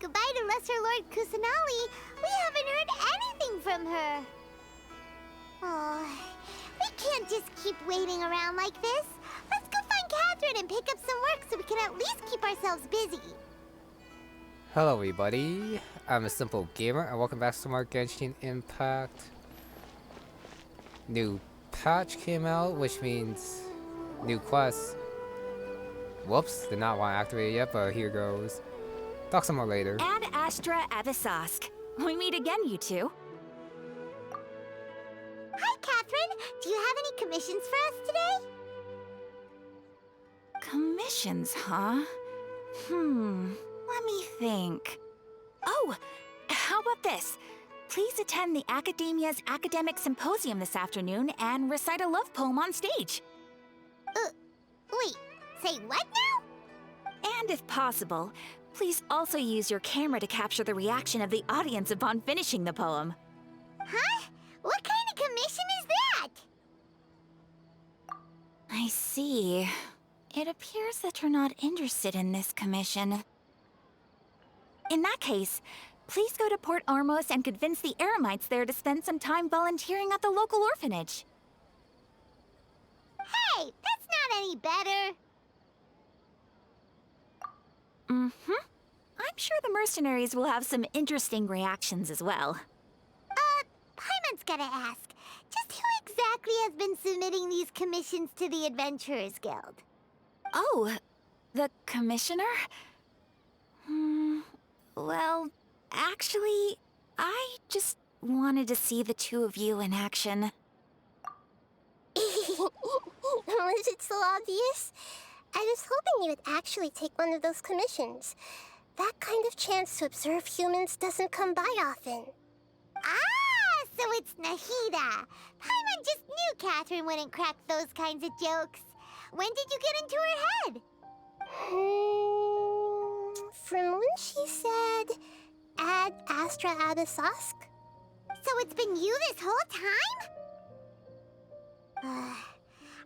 goodbye to Lesser Lord Kusanali, we haven't heard anything from her. Oh, we can't just keep waiting around like this. Let's go find Catherine and pick up some work so we can at least keep ourselves busy. Hello everybody, I'm a simple gamer and welcome back to more Genshin Impact. New patch came out, which means new quests. Whoops, did not want to activate it yet, but here goes. Talk some more later. Ad Astra Avisask. We meet again, you two. Hi, Catherine. Do you have any commissions for us today? Commissions, huh? Let me think. Oh, how about this? Please attend the Academia's Academic Symposium this afternoon and recite a love poem on stage. Wait, say what now? And if possible, please also use your camera to capture the reaction of the audience upon finishing the poem. Huh? What kind of commission is that? I see. It appears that you're not interested in this commission. In that case, please go to Port Armos and convince the Eremites there to spend some time volunteering at the local orphanage. Hey, that's not any better. I'm sure the mercenaries will have some interesting reactions as well. Paimon's gotta ask, just who exactly has been submitting these commissions to the Adventurers Guild? Oh, the commissioner? Well, actually, I just wanted to see the two of you in action. Was it so obvious? I was hoping you would actually take one of those commissions. That kind of chance to observe humans doesn't come by often. Ah, so it's Nahida. Paimon just knew Catherine wouldn't crack those kinds of jokes. When did you get into her head? From when she said, Ad Astra Abisask? So it's been you this whole time?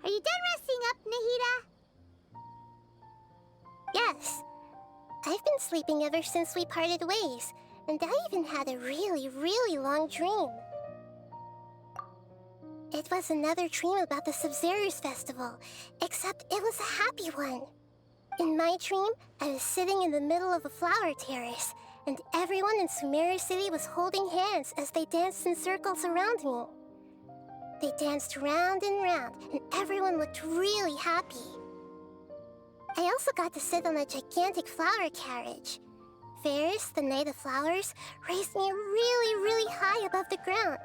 Are you done resting up, Nahida? Yes. I've been sleeping ever since we parted ways, and I even had a really, really long dream. It was another dream about the Sub-Zero's festival, except it was a happy one. In my dream, I was sitting in the middle of a flower terrace, and everyone in Sumeru City was holding hands as they danced in circles around me. They danced round and round, and everyone looked really happy. I also got to sit on a gigantic flower carriage. Ferris, the Knight of Flowers, raised me really, really high above the ground,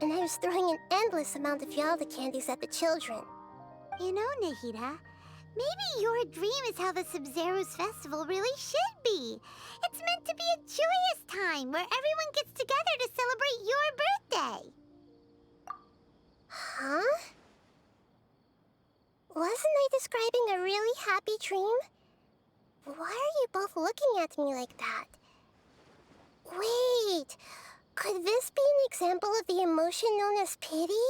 and I was throwing an endless amount of Yalda candies at the children. You know, Nahida, maybe your dream is how the Sub-Zero's festival really should be. It's meant to be a joyous time where everyone gets together to celebrate your birthday. Huh? Wasn't I describing a really happy dream? Why are you both looking at me like that? Wait, could this be an example of the emotion known as pity?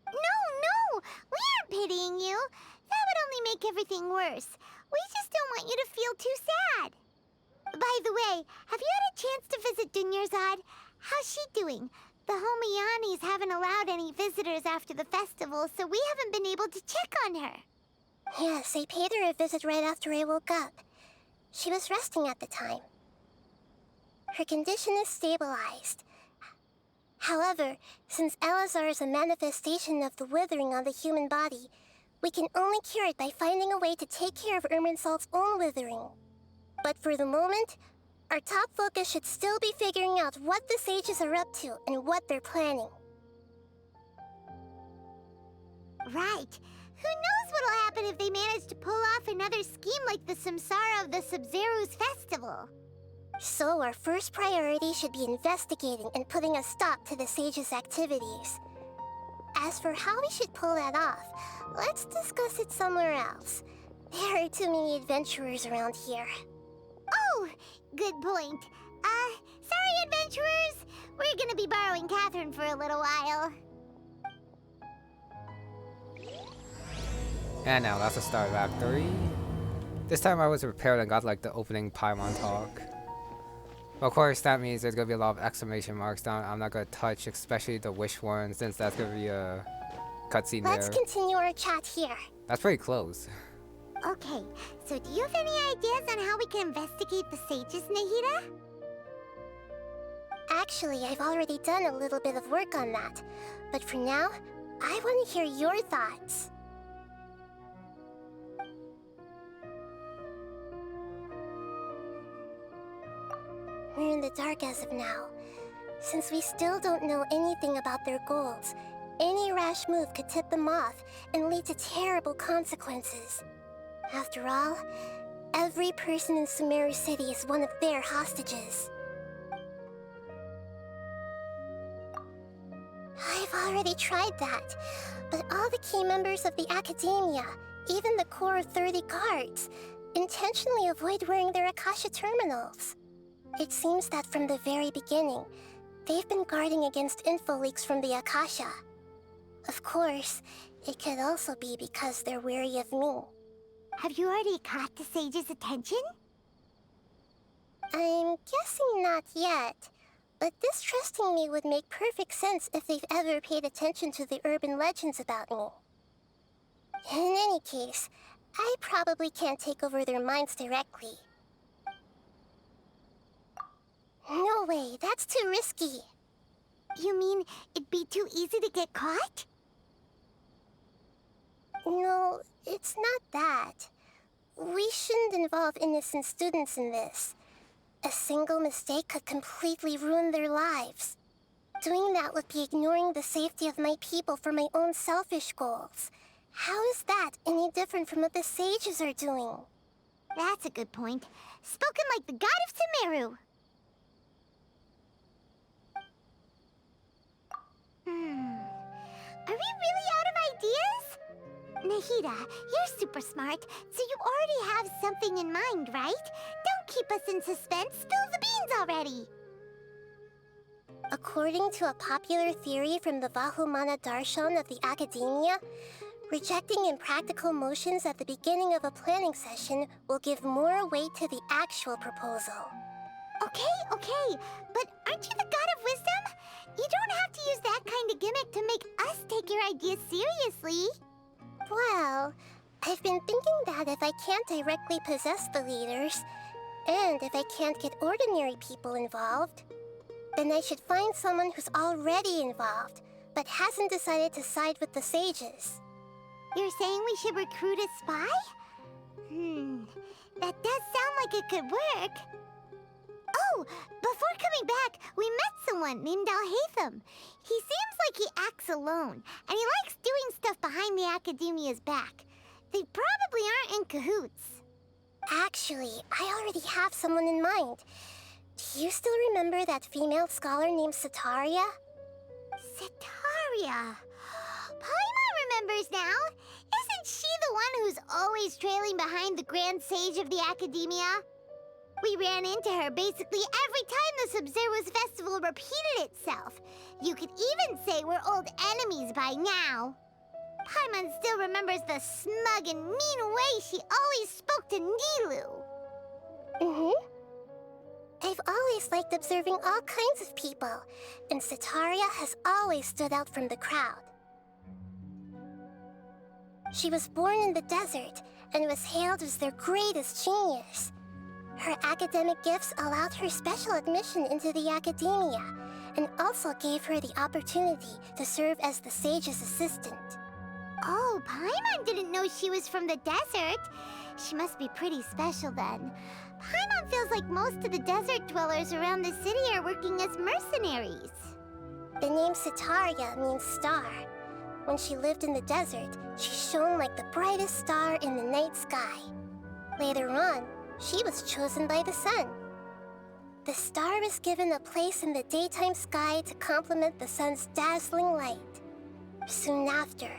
No, we aren't pitying you. That would only make everything worse. We just don't want you to feel too sad. By the way, have you had a chance to visit Dunyarzad? How's she doing? The Homiyanis haven't allowed any visitors after the festival, so we haven't been able to check on her. Yes, I paid her a visit right after I woke up. She was resting at the time. Her condition is stabilized. However, since Elazar is a manifestation of the withering on the human body, we can only cure it by finding a way to take care of Irminsul's own withering. But for the moment, our top focus should still be figuring out what the sages are up to and what they're planning. Right. Who knows what'll happen if they manage to pull off another scheme like the Samsara of the Sub-Zero's festival? So our first priority should be investigating and putting a stop to the sages' activities. As for how we should pull that off, let's discuss it somewhere else. There are too many adventurers around here. Oh, good point. Sorry, adventurers. We're gonna be borrowing Catherine for a little while. And now that's the start of Act 3. This time I was prepared and got like the opening Paimon talk. Of course, that means there's gonna be a lot of exclamation marks down. I'm not gonna touch, especially the wish one, since that's gonna be a cutscene Let's there. continue our chat here. That's pretty close. Okay, so do you have any ideas on how we can investigate the sages, Nahida? Actually, I've already done a little bit of work on that. But for now, I want to hear your thoughts. We're in the dark as of now. Since we still don't know anything about their goals, any rash move could tip them off and lead to terrible consequences. After all, every person in Sumeru City is one of their hostages. I've already tried that, but all the key members of the Academia, even the core 30 guards, intentionally avoid wearing their Akasha terminals. It seems that from the very beginning, they've been guarding against info leaks from the Akasha. Of course, it could also be because they're wary of me. Have you already caught the sage's attention? I'm guessing not yet, but distrusting me would make perfect sense if they've ever paid attention to the urban legends about me. In any case, I probably can't take over their minds directly. No way, that's too risky. You mean it'd be too easy to get caught? No, it's not that. We shouldn't involve innocent students in this. A single mistake could completely ruin their lives. Doing that would be ignoring the safety of my people for my own selfish goals. How is that any different from what the sages are doing? That's a good point. Spoken like the god of Sumeru. Are we really out of ideas? Nahida, you're super smart, so you already have something in mind, right? Don't keep us in suspense. Spill the beans already. According to a popular theory from the Vahumana Darshan of the Academia, rejecting impractical motions at the beginning of a planning session will give more weight to the actual proposal. Okay, but aren't you the god of wisdom? You don't have to use that kind of gimmick to make us take your ideas seriously. Well, I've been thinking that if I can't directly possess the leaders, and if I can't get ordinary people involved, then I should find someone who's already involved, but hasn't decided to side with the sages. You're saying we should recruit a spy? That does sound like it could work. Oh, before coming back, we met someone named Alhaitham. He seems like he acts alone, and he likes doing stuff behind the Academia's back. They probably aren't in cahoots. Actually, I already have someone in mind. Do you still remember that female scholar named Setaria? Setaria. Paimon remembers now. Isn't she the one who's always trailing behind the Grand Sage of the Academia? We ran into her basically every time the Sub-Zero's festival repeated itself. You could even say we're old enemies by now. Paimon still remembers the smug and mean way she always spoke to Nilou. I've always liked observing all kinds of people, and Setaria has always stood out from the crowd. She was born in the desert and was hailed as their greatest genius. Her academic gifts allowed her special admission into the Academia, and also gave her the opportunity to serve as the sage's assistant. Oh, Paimon didn't know she was from the desert. She must be pretty special then. Paimon feels like most of the desert dwellers around the city are working as mercenaries. The name Setaria means star. When she lived in the desert, she shone like the brightest star in the night sky. Later on, she was chosen by the sun. The star was given a place in the daytime sky to complement the sun's dazzling light. Soon after,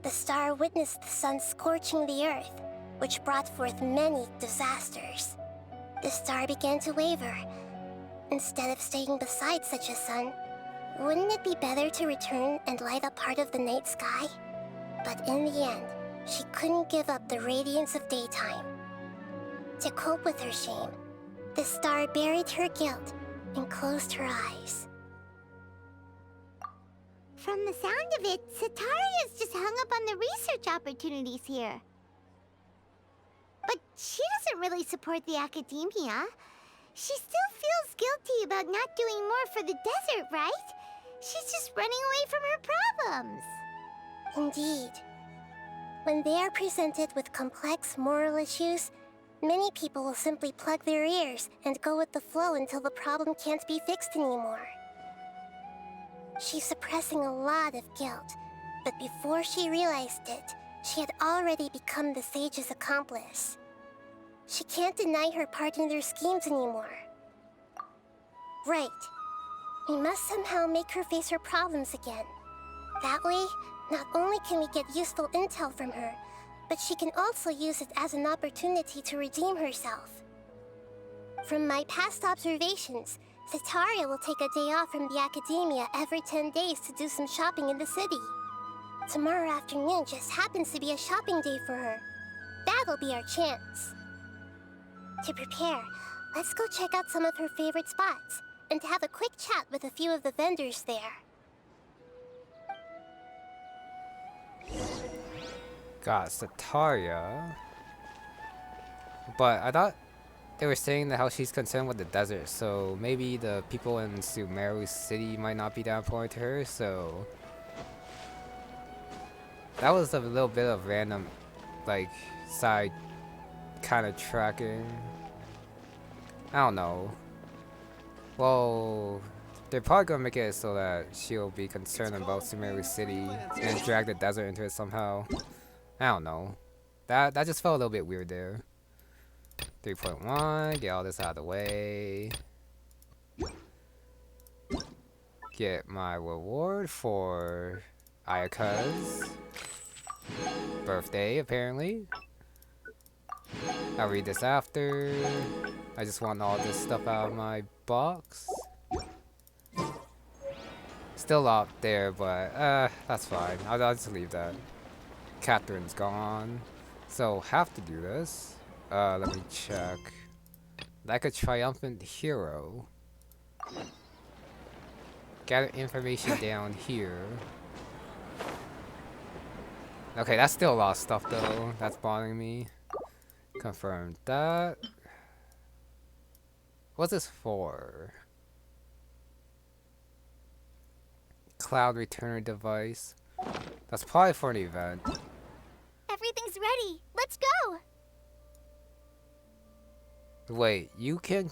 the star witnessed the sun scorching the earth, which brought forth many disasters. The star began to waver. Instead of staying beside such a sun, wouldn't it be better to return and light up part of the night sky? But in the end, she couldn't give up the radiance of daytime. To cope with her shame, The star buried her guilt and closed her eyes. From the sound of it, Setaria's just hung up on the research opportunities here. But she doesn't really support the academia. She still feels guilty about not doing more for the desert, right? She's just running away from her problems. Indeed. When they are presented with complex moral issues, many people will simply plug their ears and go with the flow until the problem can't be fixed anymore. She's suppressing a lot of guilt, but before she realized it, she had already become the sage's accomplice. She can't deny her part in their schemes anymore. Right. We must somehow make her face her problems again. That way, not only can we get useful intel from her, but she can also use it as an opportunity to redeem herself. From my past observations, Setaria will take a day off from the academia every 10 days to do some shopping in the city. Tomorrow afternoon just happens to be a shopping day for her. That'll be our chance. To prepare, let's go check out some of her favorite spots, and have a quick chat with a few of the vendors there. Got Setaria. But I thought they were saying that how she's concerned with the desert, so maybe the people in Sumeru City might not be that important to her, so... That was a little bit of random, like, side kind of tracking. I don't know. Well, they're probably gonna make it so that she'll be concerned about Sumeru City and drag the desert into it somehow. I don't know. That just felt a little bit weird there. 3.1, get all this out of the way. Get my reward for Ayaka's birthday, apparently. I'll read this after. I just want all this stuff out of my box. Still up there, but that's fine. I'll just leave that. Catherine's gone, so have to do this. Let me check. Like a triumphant hero. Gather information down here. Okay, that's still a lot of stuff though. That's bothering me. Confirm that. What's this for? Cloud returner device. That's probably for an event. Everything's ready. Let's go. Wait, you can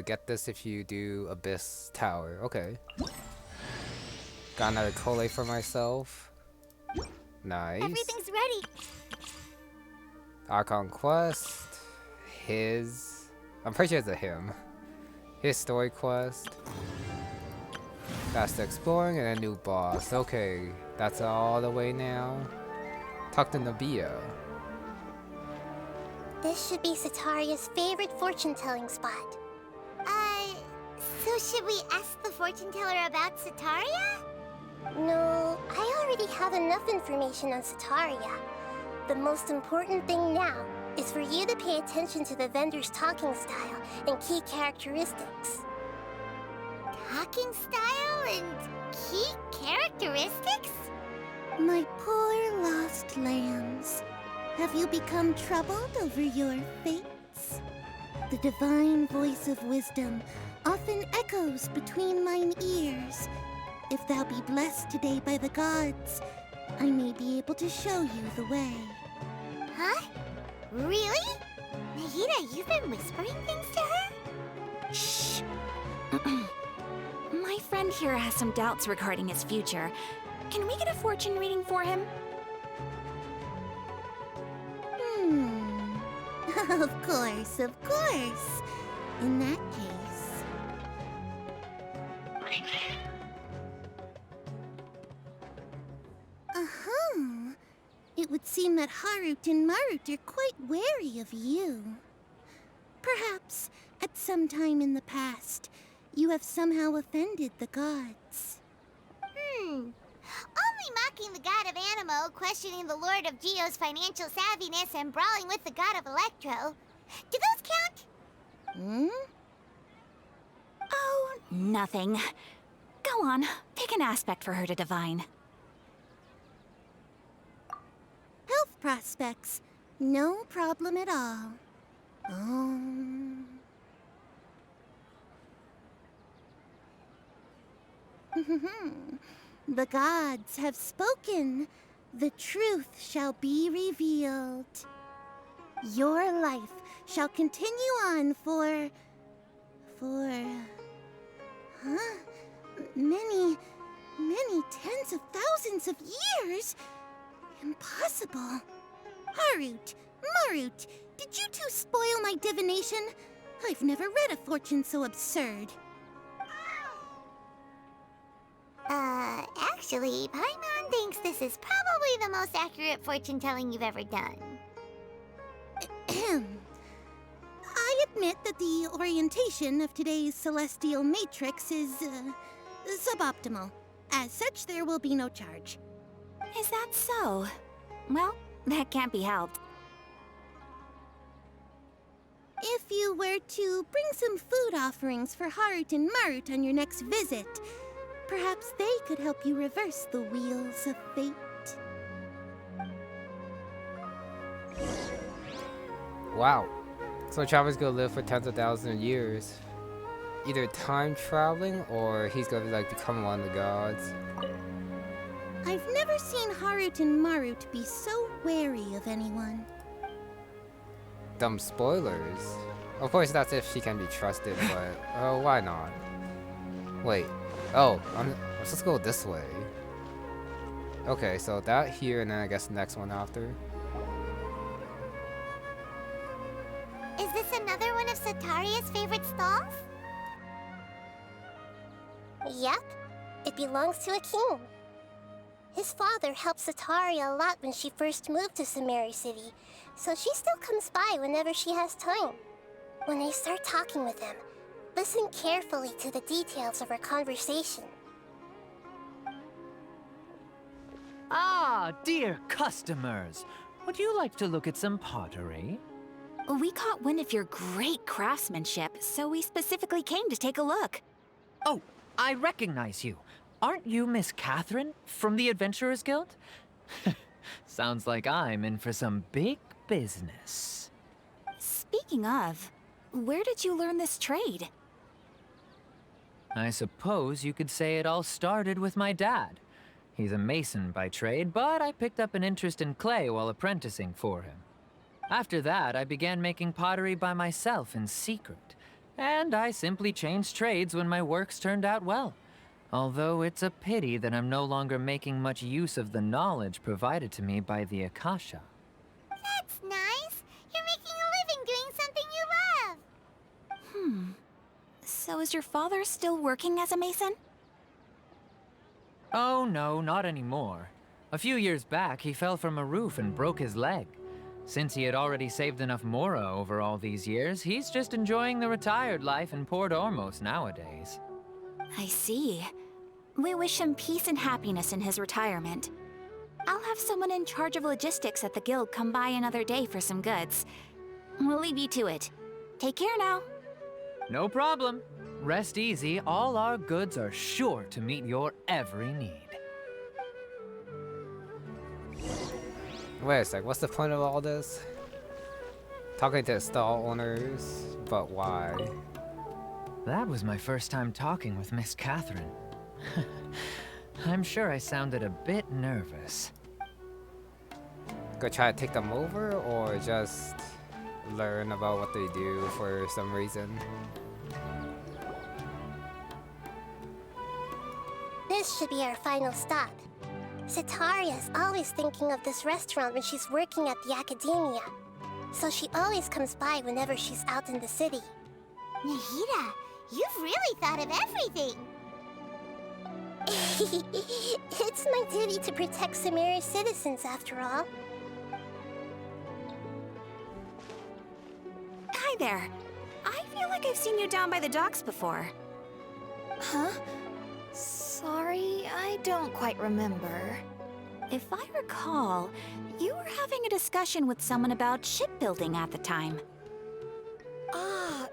get this if you do Abyss Tower. Okay. Got another Kole for myself. Nice. Everything's ready. Archon quest. His. I'm pretty sure it's a him. His story quest. Fast exploring and a new boss. Okay, that's all the way now. Talk to Nabia. This should be Setaria's favorite fortune-telling spot. So should we ask the fortune teller about Setaria? No, I already have enough information on Setaria. The most important thing now is for you to pay attention to the vendor's talking style and key characteristics. Talking style and key characteristics? My poor lost lambs, have you become troubled over your fates? The divine voice of wisdom often echoes between mine ears. If thou be blessed today by the gods, I may be able to show you the way. Huh? Really? Nahida, you've been whispering things to her? Shh. My friend here has some doubts regarding his future. Can we get a fortune reading for him? Of course, of course. In that case... It would seem that Harut and Marut are quite wary of you. Perhaps, at some time in the past, you have somehow offended the gods. Only mocking the god of Animo, questioning the lord of Geo's financial savviness, and brawling with the god of Electro. Do those count? Hmm? Oh, nothing. Go on, pick an aspect for her to divine. Health prospects. No problem at all. The gods have spoken. The truth shall be revealed. Your life shall continue on for... Huh? Many tens of thousands of years? Impossible. Harut, Marut, did you two spoil my divination? I've never read a fortune so absurd. Actually, Paimon thinks this is probably the most accurate fortune telling you've ever done. I admit that the orientation of today's celestial matrix is, suboptimal. As such, there will be no charge. Is that so? Well, that can't be helped. If you were to bring some food offerings for Harut and Marut on your next visit, perhaps they could help you reverse the wheels of fate. Wow. So Traveler's gonna live for tens of thousands of years. Either time traveling or he's gonna like become one of the gods. I've never seen Harut and Marut be so wary of anyone. Dumb spoilers. Of course that's if she can be trusted, but why not? Wait. Oh, let's just go this way. Okay, so that here and then I guess the next one after. Is this another one of Setaria's favorite stalls? Yep, it belongs to a king. His father helped Setaria a lot when she first moved to Sumeri City, so she still comes by whenever she has time. When I start talking with him, listen carefully to the details of our conversation. Ah, dear customers! Would you like to look at some pottery? We caught wind of your great craftsmanship, so we specifically came to take a look. Oh, I recognize you. Aren't you Miss Catherine from the Adventurers Guild? Sounds like I'm in for some big business. Speaking of, where did you learn this trade? I suppose you could say it all started with my dad. He's a mason by trade, but I picked up an interest in clay while apprenticing for him. After that, I began making pottery by myself in secret, and I simply changed trades when my works turned out well. Although it's a pity that I'm no longer making much use of the knowledge provided to me by the Akasha. That's nice. You're making a living doing something you love. So is your father still working as a mason? Oh no, not anymore. A few years back, he fell from a roof and broke his leg. Since he had already saved enough Mora over all these years, he's just enjoying the retired life in Port Ormos nowadays. I see. We wish him peace and happiness in his retirement. I'll have someone in charge of logistics at the guild come by another day for some goods. We'll leave you to it. Take care now. No problem. Rest easy, all our goods are sure to meet your every need. Wait a sec, what's the point of all this? Talking to stall owners, but why? That was my first time talking with Miss Catherine. I'm sure I sounded a bit nervous. Go try to take them over or just learn about what they do for some reason? This should be our final stop. Setaria's always thinking of this restaurant when she's working at the academia, so she always comes by whenever she's out in the city. Nahida, you've really thought of everything. It's my duty to protect Sumeri's citizens, after all. Hi there. I feel like I've seen you down by the docks before. Huh? Sorry, I don't quite remember. If I recall, you were having a discussion with someone about shipbuilding at the time. Ah,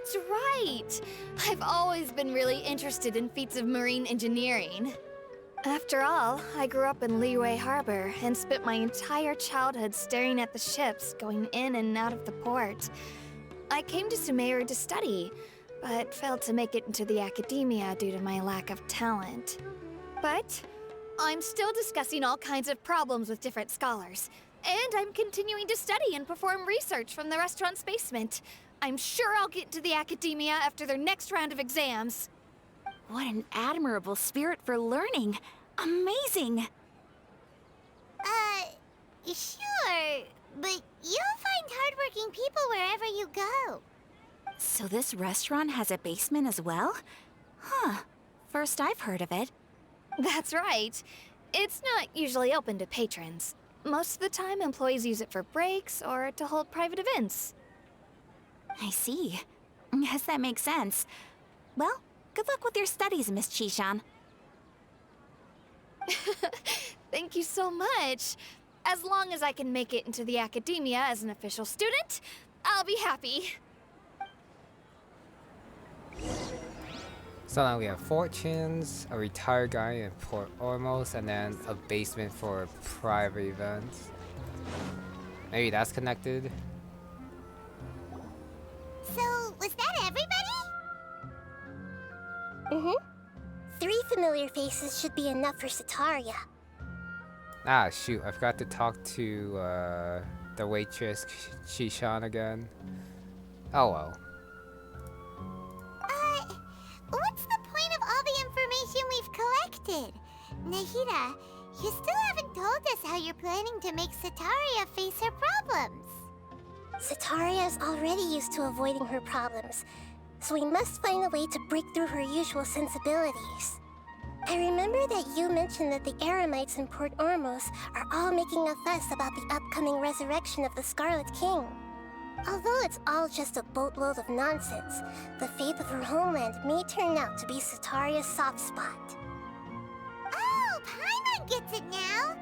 That's right! I've always been really interested in feats of marine engineering. After all, I grew up in Liyue Harbor and spent my entire childhood staring at the ships going in and out of the port. I came to Sumeru to study, but failed to make it into the academia due to my lack of talent. But I'm still discussing all kinds of problems with different scholars, and I'm continuing to study and perform research from the restaurant's basement. I'm sure I'll get into the academia after their next round of exams. What an admirable spirit for learning. Amazing. Sure, but you'll find hardworking people wherever you go. So this restaurant has a basement as well? Huh. First I've heard of it. That's right. It's not usually open to patrons. Most of the time, employees use it for breaks or to hold private events. I see. Guess that makes sense. Well, good luck with your studies, Miss Chishan. Thank you so much. As long as I can make it into the academia as an official student, I'll be happy. So now we have fortunes, a retired guy in Port Ormos, and then a basement for private events. Maybe that's connected. So, was that everybody? Mm-hmm. 3 familiar faces should be enough for Setaria. Ah, shoot, I forgot to talk to the waitress, Shishan, again. Oh well. What's the point of all the information we've collected? Nahida, you still haven't told us how you're planning to make Setaria face her problems. Setaria is already used to avoiding her problems, so we must find a way to break through her usual sensibilities. I remember that you mentioned that the Eremites in Port Ormos are all making a fuss about the upcoming resurrection of the Scarlet King. Although it's all just a boatload of nonsense, the fate of her homeland may turn out to be Setaria's soft spot. Oh, Paimon gets it now!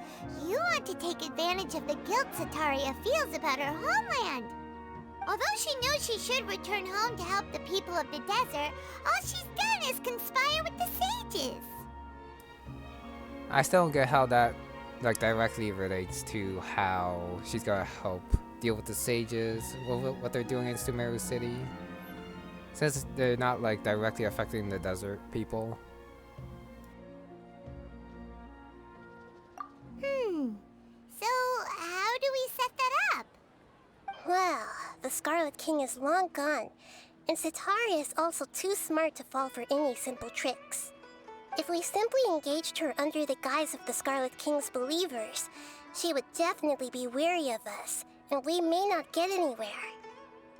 You want to take advantage of the guilt Setaria feels about her homeland. Although she knows she should return home to help the people of the desert, all she's done is conspire with the sages. I still don't get how that directly relates to how she's gonna help deal with the sages, what they're doing in Sumeru City, since they're not directly affecting the desert people. So how do we set that up? Well, the Scarlet King is long gone, and Setaria is also too smart to fall for any simple tricks. If we simply engaged her under the guise of the Scarlet King's believers, she would definitely be wary of us, and we may not get anywhere.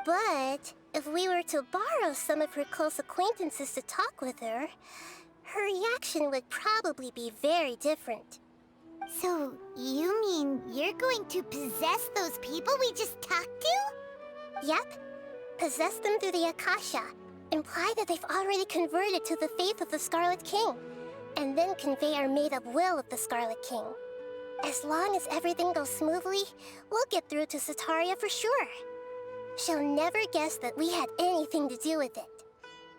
But if we were to borrow some of her close acquaintances to talk with her, her reaction would probably be very different. So you mean you're going to possess those people we just talked to? Yep. Possess them through the Akasha. Imply that they've already converted to the faith of the Scarlet King, and then convey our made-up will of the Scarlet King. As long as everything goes smoothly, we'll get through to Setaria for sure. She'll never guess that we had anything to do with it.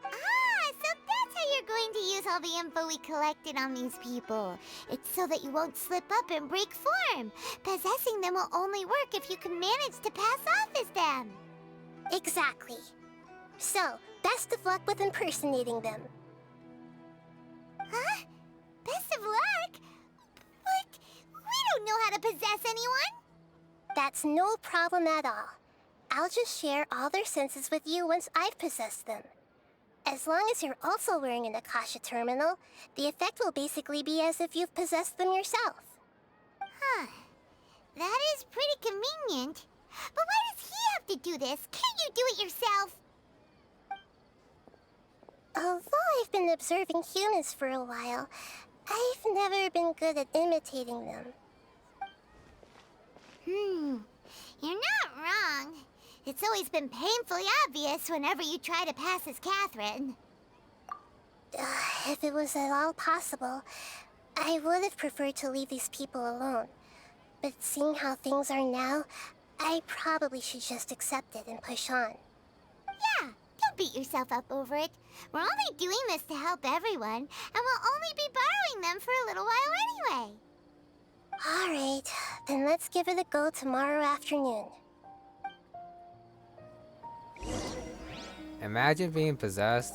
Ah, so that's how you're going to use all the info we collected on these people. It's so that you won't slip up and break form. Possessing them will only work if you can manage to pass off as them. Exactly. So, best of luck with impersonating them. Huh? Best of luck? But we don't know how to possess anyone. That's no problem at all. I'll just share all their senses with you once I've possessed them. As long as you're also wearing an Akasha terminal, the effect will basically be as if you've possessed them yourself. Huh. That is pretty convenient. But why does he have to do this? Can't you do it yourself? Although I've been observing humans for a while, I've never been good at imitating them. You're not wrong. It's always been painfully obvious whenever you try to pass as Catherine. If it was at all possible, I would have preferred to leave these people alone. But seeing how things are now, I probably should just accept it and push on. Yeah, don't Don't beat yourself up over it. We're only doing this to help everyone, and we'll only be borrowing them for a little while anyway. Alright, then let's give it a go tomorrow afternoon. Imagine being possessed,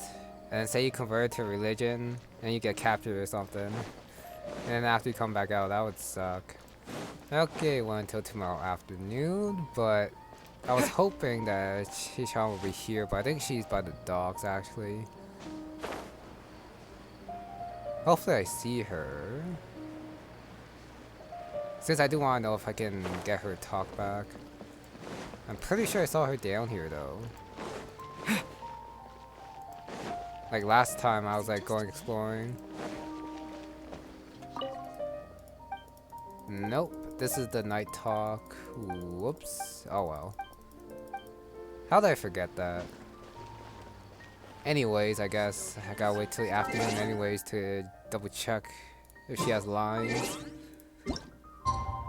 and then say you convert to religion, and you get captured or something. And then after you come back out, that would suck. Okay, well, until tomorrow afternoon, but I was hoping that Shishan would be here, but I think she's by the docks, actually. Hopefully I see her. Since I do want to know if I can get her to talk back. I'm pretty sure I saw her down here, though. Like last time I was like going exploring. Nope, this is the night talk. Whoops. Oh well. How did I forget that? Anyways, I guess I gotta wait till the afternoon anyways to double check if she has lines.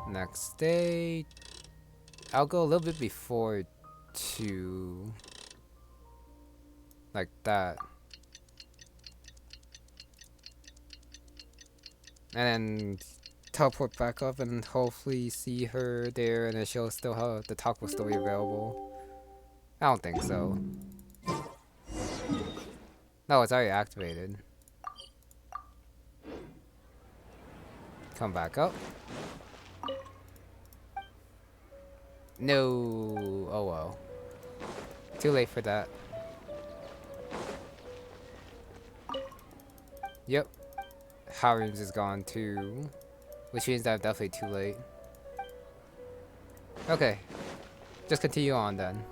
Next day, I'll go a little bit before 2. Like that. And then teleport back up and hopefully see her there, and then she'll still have the talk will still be available. I don't think so. No, it's already activated. Come back up. No. Oh well. Too late for that. Yep. Harbinger is gone too. Which means that I'm definitely too late. Okay. Just continue on then.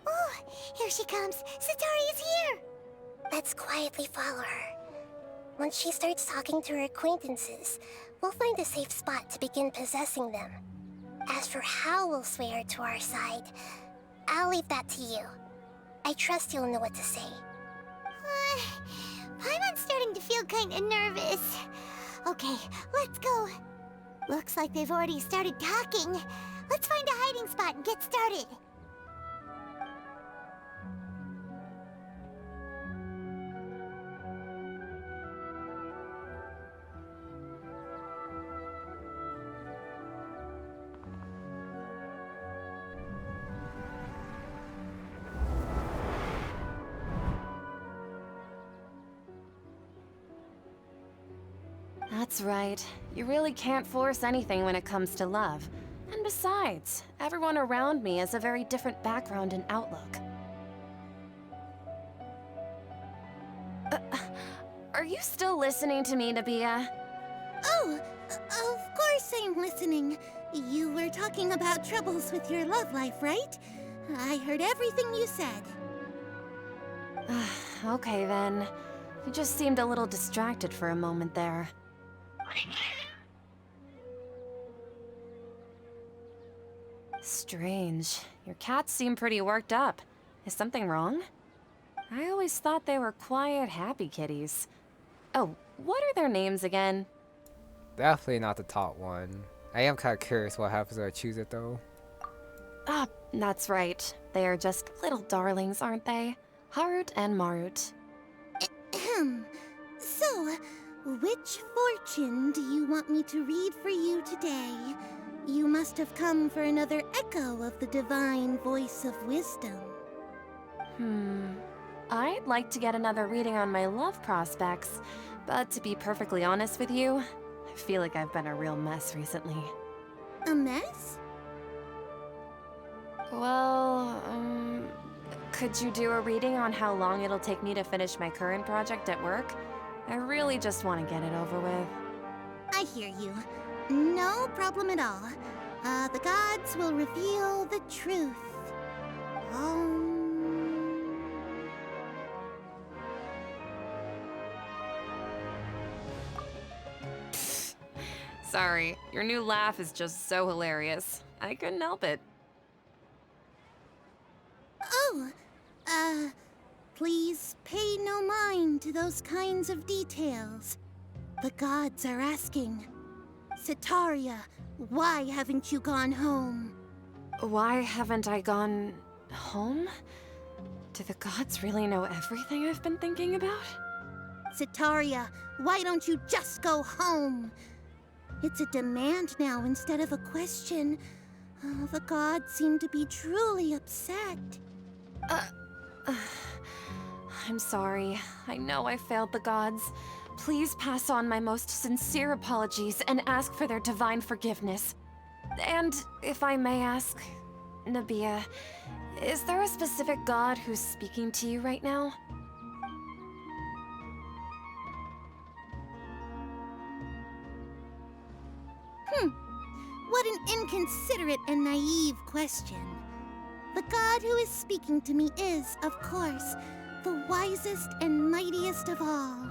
Oh, here she comes. Setaria's here. Let's quietly follow her. Once she starts talking to her acquaintances, we'll find a safe spot to begin possessing them. As for how we'll sway her to our side, I'll leave that to you. I trust you'll know what to say. Paimon's starting to feel kinda nervous. Okay, let's go. Looks like they've already started talking. Let's find a hiding spot and get started. That's right. You really can't force anything when it comes to love. And besides, everyone around me has a very different background and outlook. Are you still listening to me, Nabia? Oh, of course I'm listening. You were talking about troubles with your love life, right? I heard everything you said. Okay then. You just seemed a little distracted for a moment there. Strange. Your cats seem pretty worked up. Is something wrong? I always thought they were quiet, happy kitties. Oh, what are their names again? Definitely not the top one. I am kind of curious what happens when I choose it though. Ah, that's right. They are just little darlings, aren't they? Harut and Marut. Ahem. So, which fortune do you want me to read for you today? You must have come for another echo of the divine voice of wisdom. I'd like to get another reading on my love prospects, but to be perfectly honest with you, I feel like I've been a real mess recently. A mess? Well, could you do a reading on how long it'll take me to finish my current project at work? I really just want to get it over with. I hear you. No problem at all. The gods will reveal the truth. Sorry, your new laugh is just so hilarious. I couldn't help it. Oh, please pay no mind to those kinds of details. The gods are asking. Setaria, Why haven't you gone home? Why haven't I gone home? Do the gods really know everything I've been thinking about? Setaria, why don't you just go home? It's a demand now instead of a question. Oh, the gods seem to be truly upset. I'm sorry. I know I failed the gods. Please pass on my most sincere apologies and ask for their divine forgiveness. And if I may ask, Nabia, is there a specific god who's speaking to you right now? What an inconsiderate and naive question. The god who is speaking to me is, of course, the wisest and mightiest of all,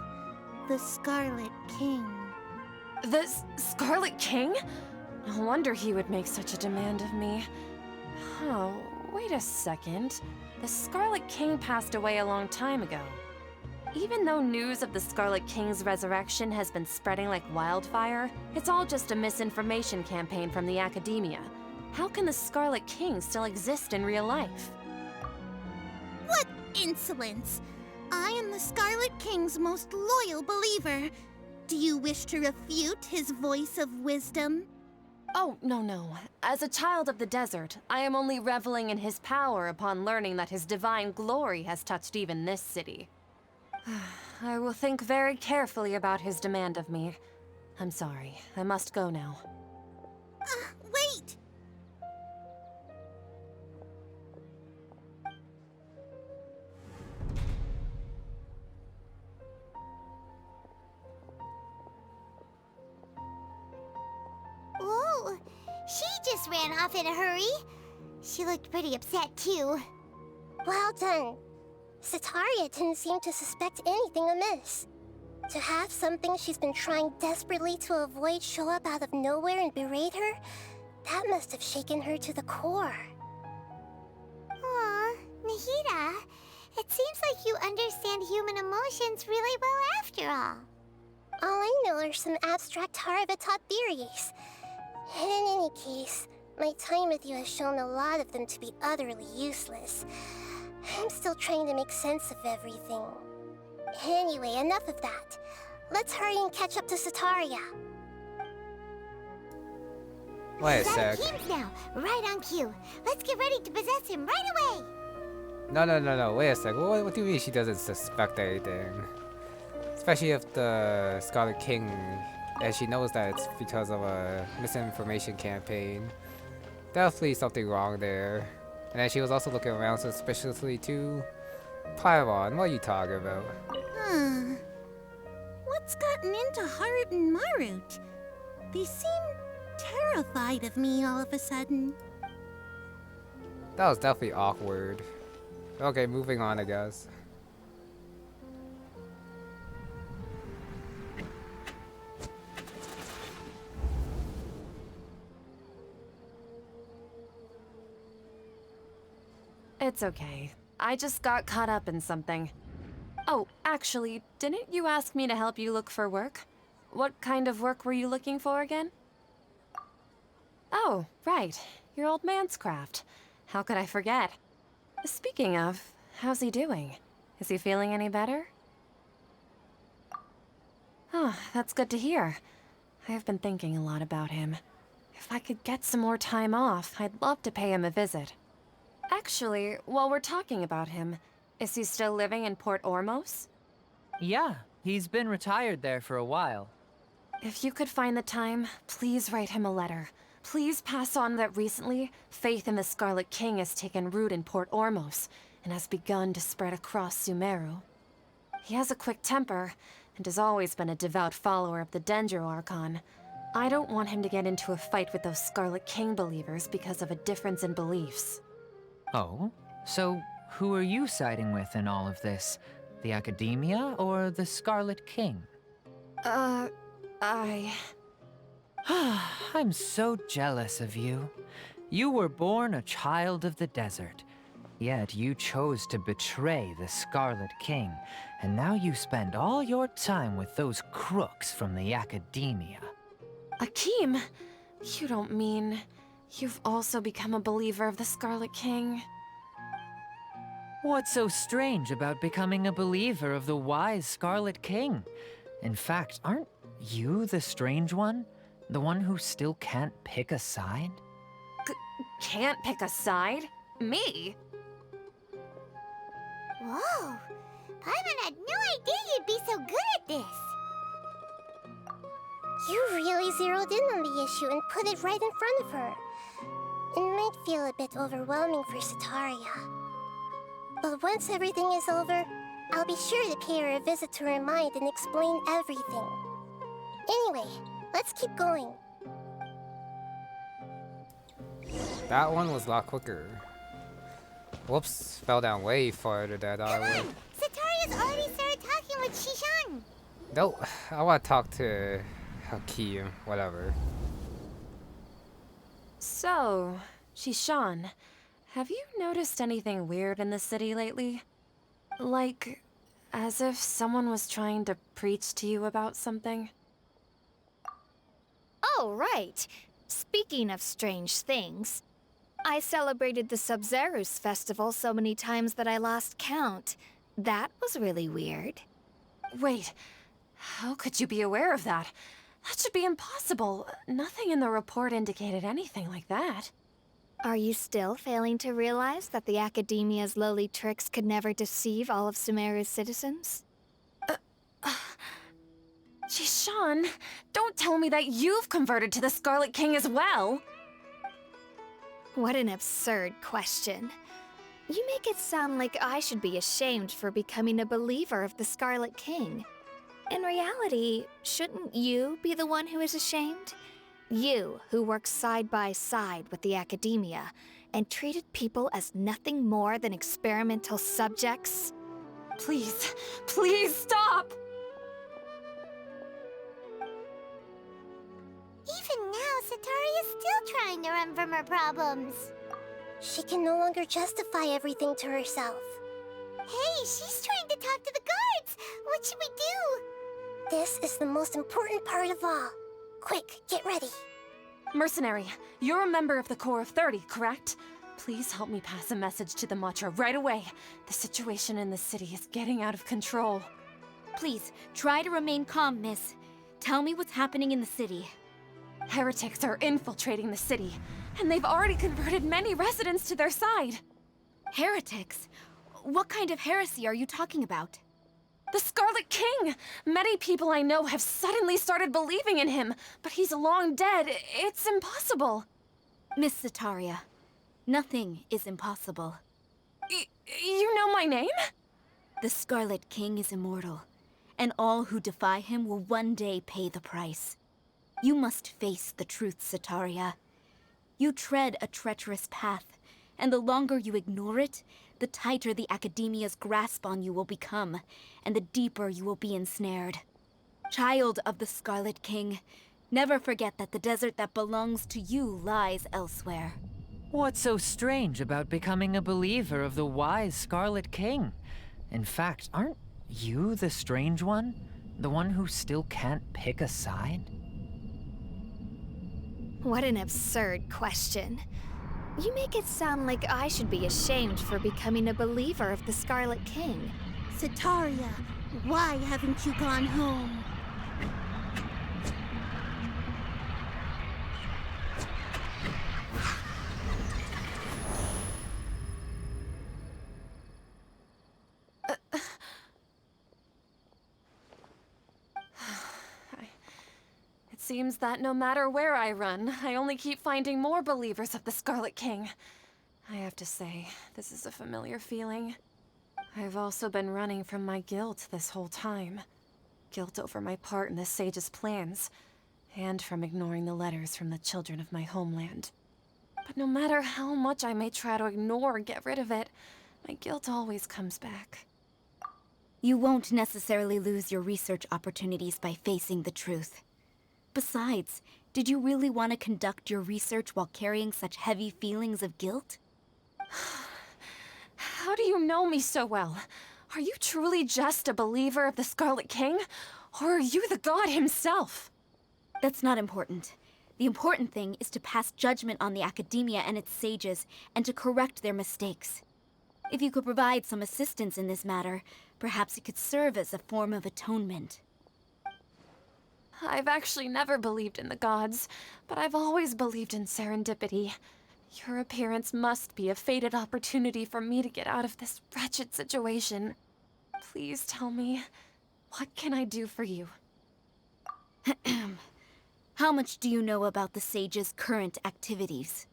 the Scarlet King. The Scarlet King? No wonder he would make such a demand of me. Oh, wait a second. The Scarlet King passed away a long time ago. Even though news of the Scarlet King's resurrection has been spreading like wildfire, it's all just a misinformation campaign from the academia. How can the Scarlet King still exist in real life? What insolence! I am the Scarlet King's most loyal believer. Do you wish to refute his voice of wisdom? Oh, no. As a child of the desert, I am only reveling in his power upon learning that his divine glory has touched even this city. I will think very carefully about his demand of me. I'm sorry. I must go now. Wait! Whoa, she just ran off in a hurry. She looked pretty upset too. Well done. Setaria didn't seem to suspect anything amiss. To have something she's been trying desperately to avoid show up out of nowhere and berate her, that must have shaken her to the core. Aw, Nahida, it seems like you understand human emotions really well after all. All I know are some abstract Harva-taught theories. And in any case, my time with you has shown a lot of them to be utterly useless. I'm still trying to make sense of everything. Anyway, enough of that. Let's hurry and catch up to Setaria. Wait a He's out sec. of King's now, right on cue. Let's get ready to possess him right away. No. Wait a sec. What do you mean she doesn't suspect anything? Especially if the Scarlet King, and she knows that it's because of a misinformation campaign. Definitely something wrong there. And then she was also looking around suspiciously too. Pyron, what are you talking about? What's gotten into Haru and Marut? They seem terrified of me all of a sudden. That was definitely awkward. Okay, moving on, I guess. It's okay. I just got caught up in something. Oh, actually, didn't you ask me to help you look for work? What kind of work were you looking for again? Oh, right. Your old man's craft. How could I forget? Speaking of, how's he doing? Is he feeling any better? Oh, that's good to hear. I have been thinking a lot about him. If I could get some more time off, I'd love to pay him a visit. Actually, while we're talking about him, is he still living in Port Ormos? Yeah, he's been retired there for a while. If you could find the time, please write him a letter. Please pass on that recently, faith in the Scarlet King has taken root in Port Ormos and has begun to spread across Sumeru. He has a quick temper and has always been a devout follower of the Dendro Archon. I don't want him to get into a fight with those Scarlet King believers because of a difference in beliefs. Oh? So, who are you siding with in all of this? The Academia or the Scarlet King? I'm so jealous of you. You were born a child of the desert, yet you chose to betray the Scarlet King, and now you spend all your time with those crooks from the Academia. Akeem, You don't mean you've also become a believer of the Scarlet King? What's so strange about becoming a believer of the wise Scarlet King? In fact, aren't you the strange one? The one who still can't pick a side? Can't pick a side? Me? Whoa! Paimon had no idea you'd be so good at this. You really zeroed in on the issue and put it right in front of her. It might feel a bit overwhelming for Setaria. But once everything is over, I'll be sure to pay her a visit to her mind and explain everything. Anyway, let's keep going. That one was a lot quicker. Whoops, fell down way farther than I would. Setaria's already started talking with Shishan. Nope, I want to talk to Hakim, whatever. So, Shishan, have you noticed anything weird in the city lately? Like, as if someone was trying to preach to you about something? Oh, right. Speaking of strange things, I celebrated the Sub-Zerus festival so many times that I lost count. That was really weird. Wait, how could you be aware of that? That should be impossible. Nothing in the report indicated anything like that. Are you still failing to realize that the Academia's lowly tricks could never deceive all of Sumeru's citizens? Shishan, don't tell me that you've converted to the Scarlet King as well! What an absurd question. You make it sound like I should be ashamed for becoming a believer of the Scarlet King. In reality, shouldn't you be the one who is ashamed? You, who works side by side with the Academia and treated people as nothing more than experimental subjects? Please, please stop! Even now, Setaria's still trying to run from her problems. She can no longer justify everything to herself. Hey, she's trying to talk to the guards. What should we do? This is the most important part of all. Quick, get ready. Mercenary, you're a member of the Corps of 30, correct? Please help me pass a message to the Matcha right away. The situation in the city is getting out of control. Please, try to remain calm, miss. Tell me what's happening in the city. Heretics are infiltrating the city, and they've already converted many residents to their side. Heretics? What kind of heresy are you talking about? The Scarlet King! Many people I know have suddenly started believing in him, but he's long dead. It's impossible. Miss Setaria, nothing is impossible. You know my name? The Scarlet King is immortal, and all who defy him will one day pay the price. You must face the truth, Setaria. You tread a treacherous path, and the longer you ignore it, the tighter the Academia's grasp on you will become, and the deeper you will be ensnared. Child of the Scarlet King, never forget that the desert that belongs to you lies elsewhere. What's so strange about becoming a believer of the wise Scarlet King? In fact, aren't you the strange one? The one who still can't pick a side? What an absurd question. You make it sound like I should be ashamed for becoming a believer of the Scarlet King. Setaria, why haven't you gone home? It seems that no matter where I run, I only keep finding more believers of the Scarlet King. I have to say, this is a familiar feeling. I've also been running from my guilt this whole time. Guilt over my part in the Sage's plans, and from ignoring the letters from the children of my homeland. But no matter how much I may try to ignore or get rid of it, my guilt always comes back. You won't necessarily lose your research opportunities by facing the truth. Besides, did you really want to conduct your research while carrying such heavy feelings of guilt? How do you know me so well? Are you truly just a believer of the Scarlet King? Or are you the god himself? That's not important. The important thing is to pass judgment on the academia and its sages, and to correct their mistakes. If you could provide some assistance in this matter, perhaps it could serve as a form of atonement. I've actually never believed in the gods, but I've always believed in serendipity. Your appearance must be a fated opportunity for me to get out of this wretched situation. Please tell me, what can I do for you? How much do you know about the sage's current activities?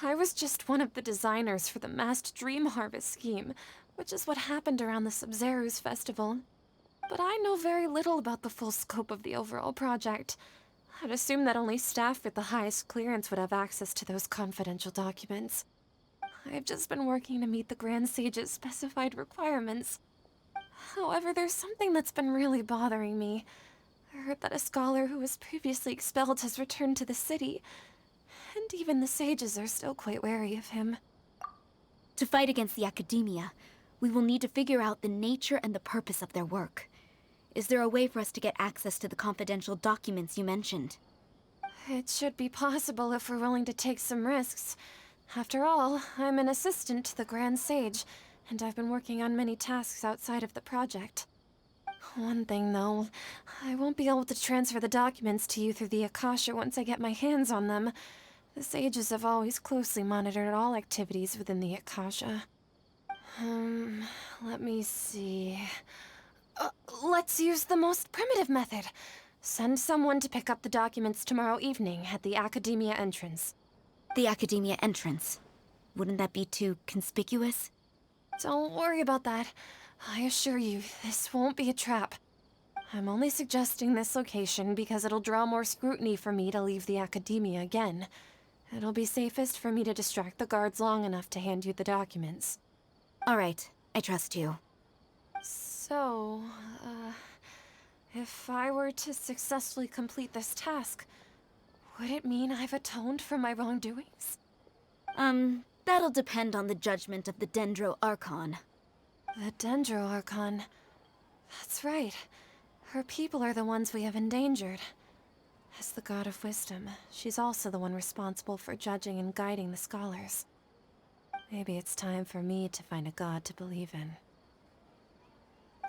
I was just one of the designers for the massed dream harvest scheme, which is what happened around the Sabzeruz festival. But I know very little about the full scope of the overall project. I'd assume that only staff with the highest clearance would have access to those confidential documents. I've just been working to meet the Grand Sage's specified requirements. However, there's something that's been really bothering me. I heard that a scholar who was previously expelled has returned to the city, and even the sages are still quite wary of him. To fight against the academia, we will need to figure out the nature and the purpose of their work. Is there a way for us to get access to the confidential documents you mentioned? It should be possible if we're willing to take some risks. After all, I'm an assistant to the Grand Sage, and I've been working on many tasks outside of the project. One thing, though, I won't be able to transfer the documents to you through the Akasha once I get my hands on them. The sages have always closely monitored all activities within the Akasha. Let me see... let's use the most primitive method. Send someone to pick up the documents tomorrow evening at the Academia entrance. The Academia entrance. Wouldn't that be too conspicuous? Don't worry about that. I assure you, this won't be a trap. I'm only suggesting this location because it'll draw more scrutiny for me to leave the Academia again. It'll be safest for me to distract the guards long enough to hand you the documents. All right, I trust you. So, if I were to successfully complete this task, would it mean I've atoned for my wrongdoings? That'll depend on the judgment of the Dendro Archon. The Dendro Archon. That's right. Her people are the ones we have endangered. As the God of Wisdom, she's also the one responsible for judging and guiding the scholars. Maybe it's time for me to find a god to believe in.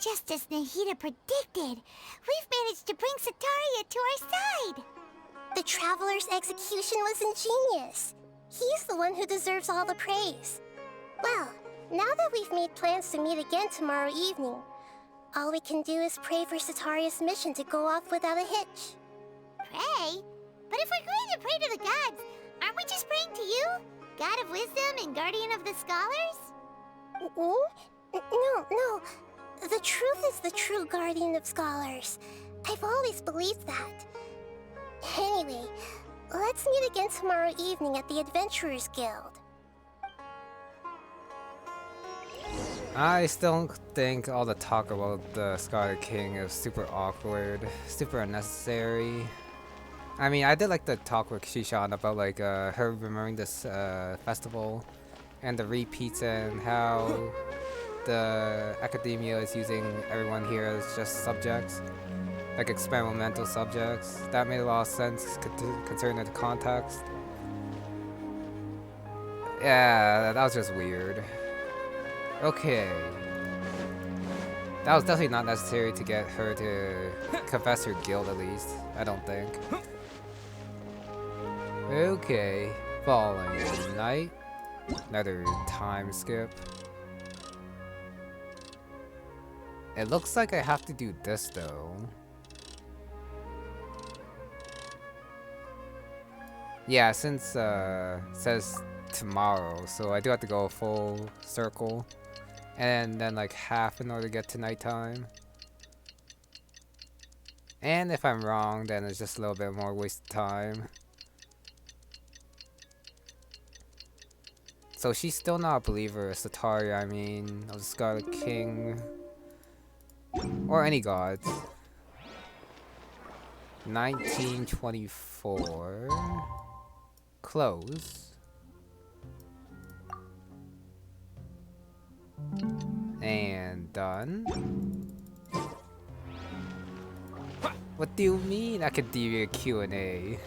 Just as Nahida predicted, we've managed to bring Setaria to our side! The Traveler's execution was ingenious. He's the one who deserves all the praise. Well, now that we've made plans to meet again tomorrow evening, all we can do is pray for Setaria's mission to go off without a hitch. Pray? But if we're going to pray to the gods, aren't we just praying to you? God of Wisdom and Guardian of the Scholars? No. The truth is the true Guardian of Scholars. I've always believed that. Anyway, let's meet again tomorrow evening at the Adventurers Guild. I still think all the talk about the Scarlet King is super awkward, super unnecessary. I mean, I did like the talk with Shishan about like her remembering this festival and the repeats and how the academia is using everyone here as just subjects, like experimental subjects. That made a lot of sense considering the context. Yeah, that was just weird. Okay. That was definitely not necessary to get her to confess her guilt, at least. I don't think. Okay. Following night. Another time skip. It looks like I have to do this, though. Yeah, since it says tomorrow, so I do have to go a full circle. And then like half in order to get to nighttime. And if I'm wrong, then it's just a little bit more wasted time. So she's still not a believer of Setaria, I mean, of the Scarlet King. Or any gods. 1924. Close. And done. What do you mean academia Q&A?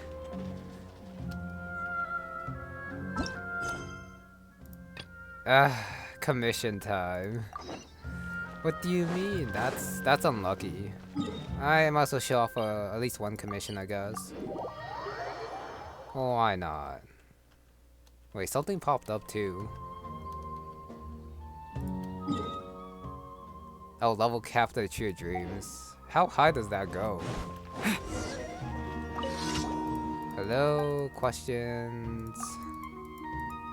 Commission time. What do you mean? That's unlucky. I might as well show off at least one commission, I guess. Why not? Wait, something popped up too. Oh, level cap the Tree of Dreams. How high does that go? Hello? Questions?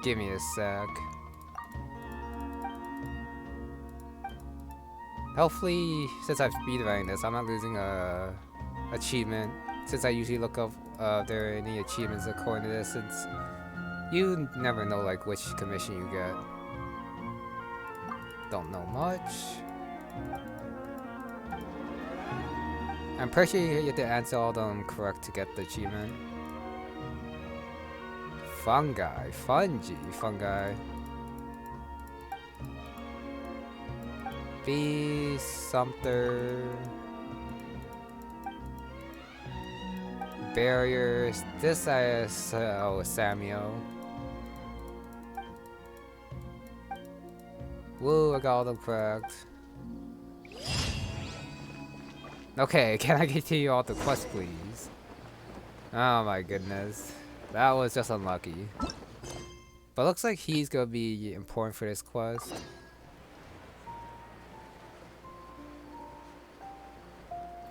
Give me a sec. Hopefully, since I've speedrunning this, I'm not losing a achievement. Since I usually look up if there are any achievements according to this, since you never know like which commission you get. Don't know much. I'm pretty sure you have to answer all of them correct to get the achievement. Fungi. Be something. Barriers. This is Samuel. Woo, I got all them correct. Okay, can I get to you all the quest, please? Oh my goodness. That was just unlucky. But looks like he's gonna be important for this quest.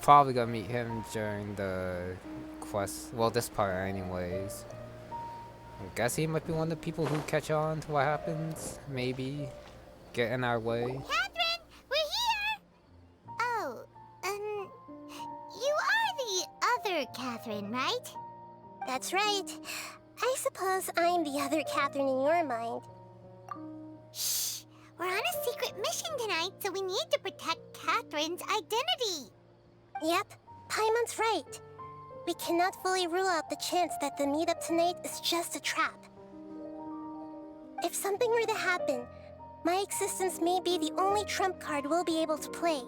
Probably gonna meet him during the quest. Well, this part anyways. I guess he might be one of the people who catch on to what happens. Maybe. Get in our way. Catherine, we're here! Oh, you are the other Catherine, right? That's right. I suppose I'm the other Catherine in your mind. Shh! We're on a secret mission tonight, so we need to protect Catherine's identity. Yep, Paimon's right. We cannot fully rule out the chance that the meetup tonight is just a trap. If something were to happen, my existence may be the only trump card we'll be able to play.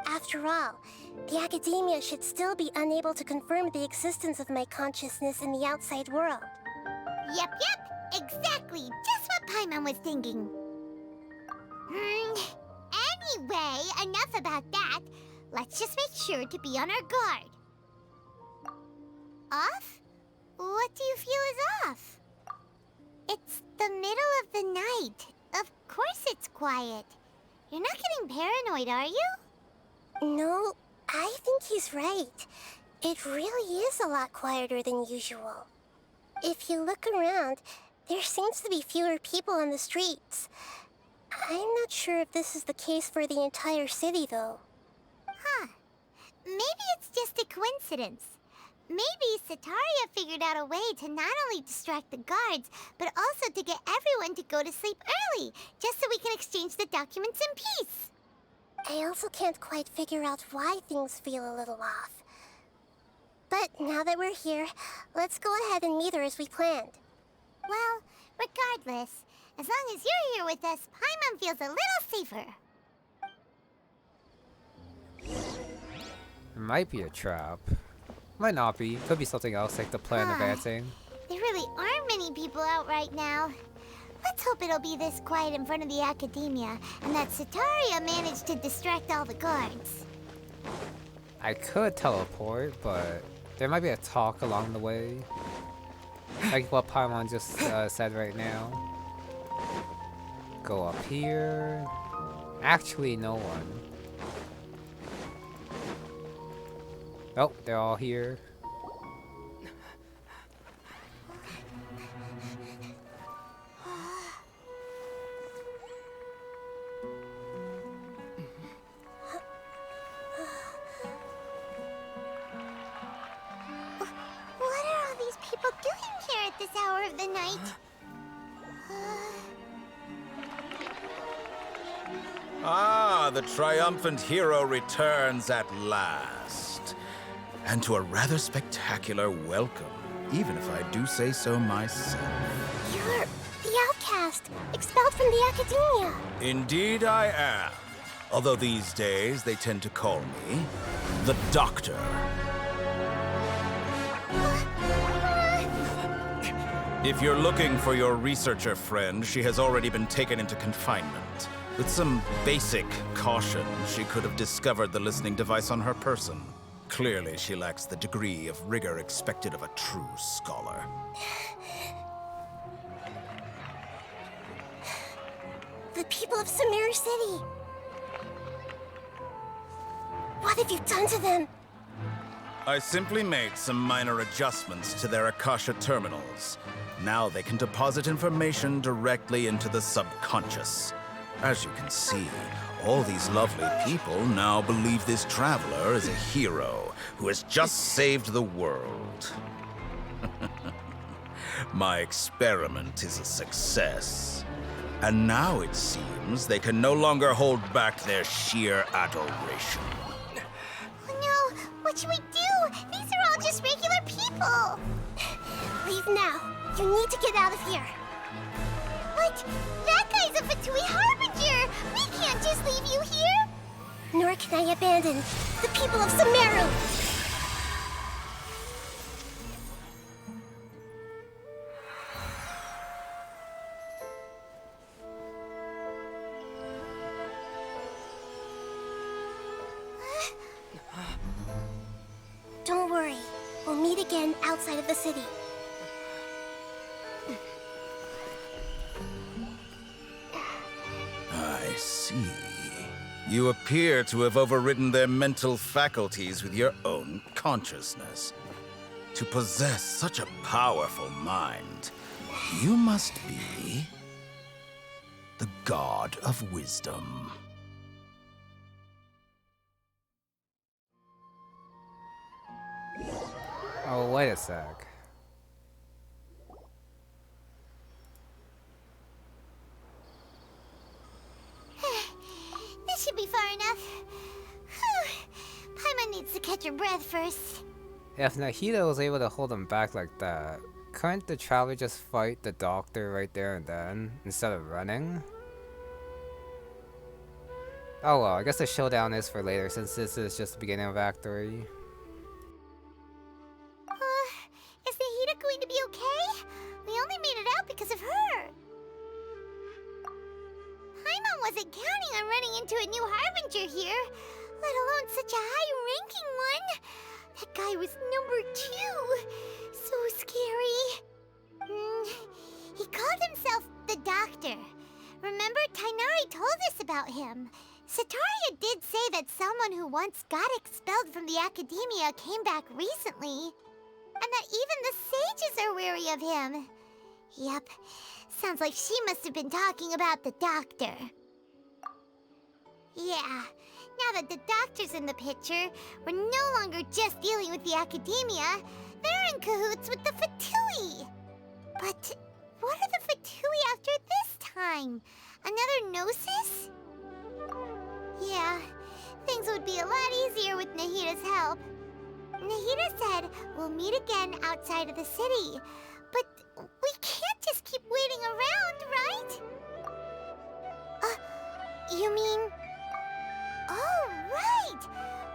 After all, the Academia should still be unable to confirm the existence of my consciousness in the outside world. Yep, exactly. Just what Paimon was thinking. Anyway, enough about that. Let's just make sure to be on our guard. Off? What do you feel is off? It's the middle of the night. Of course it's quiet. You're not getting paranoid, are you? No, I think he's right. It really is a lot quieter than usual. If you look around, there seems to be fewer people on the streets. I'm not sure if this is the case for the entire city, though. Huh. Maybe it's just a coincidence. Maybe Setaria figured out a way to not only distract the guards, but also to get everyone to go to sleep early, just so we can exchange the documents in peace. I also can't quite figure out why things feel a little off. But now that we're here, let's go ahead and meet her as we planned. Well, regardless, as long as you're here with us, Paimon feels a little safer. It might be a trap. Might not be. Could be something else like the plan advancing. There really aren't many people out right now. Let's hope it'll be this quiet in front of the Academia, and that Setaria managed to distract all the guards. I could teleport, but there might be a talk along the way. Like what Paimon just said right now. Go up here. Actually, no one. Oh, they're all here. What are all these people doing here at this hour of the night? Ah, the triumphant hero returns at last. And to a rather spectacular welcome, even if I do say so myself. You're the outcast, expelled from the Academia. Indeed I am. Although these days they tend to call me the Doctor. If you're looking for your researcher friend, she has already been taken into confinement. With some basic caution, she could have discovered the listening device on her person. Clearly, she lacks the degree of rigor expected of a true scholar. The people of Sumeru City! What have you done to them? I simply made some minor adjustments to their Akasha terminals. Now they can deposit information directly into the subconscious. As you can see, all these lovely people now believe this traveler is a hero who has just saved the world. My experiment is a success. And now it seems they can no longer hold back their sheer adoration. No, what should we do? These are all just regular people. Leave now. You need to get out of here. But that guy's a Fatui Harbinger. We can't just leave you here. Nor can I abandon the people of Sumeru. Don't worry. We'll meet again outside of the city. I see. You appear to have overridden their mental faculties with your own consciousness. To possess such a powerful mind, you must be the god of wisdom. Oh, wait a sec. This should be far enough. Whew. Paimon needs to catch her breath first. If Nahida was able to hold him back like that, couldn't the Traveler just fight the doctor right there and then, instead of running? Oh well, I guess the showdown is for later since this is just the beginning of Act 3. Is Nahida going to be okay? We only made it out because of her. Paimon wasn't counting on running into a new Harbinger here, let alone such a high-ranking one. That guy was number 2. So scary. He called himself the Doctor. Remember, Tighnari told us about him. Setaria did say that someone who once got expelled from the academia came back recently. And that even the sages are wary of him. Yep, sounds like she must have been talking about the Doctor. Yeah, now that the Doctor's in the picture, we're no longer just dealing with the academia. They're in cahoots with the Fatui. But what are the Fatui after this time? Another Gnosis? Yeah, things would be a lot easier with Nahida's help. Nahida said we'll meet again outside of the city. But we can't just keep waiting around, right? You mean... Oh, right!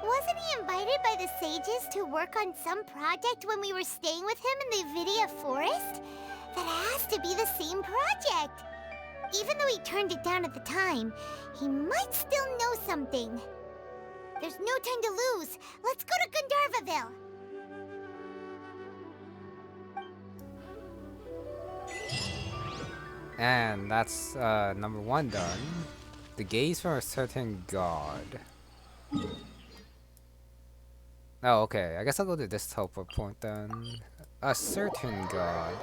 Wasn't he invited by the sages to work on some project when we were staying with him in the Vidia Forest? That has to be the same project! Even though he turned it down at the time, he might still know something. There's no time to lose. Let's go to Gandharvaville. And that's number 1 done. The gaze from a certain god. Oh, okay. I guess I'll go to this teleport point then. A certain god.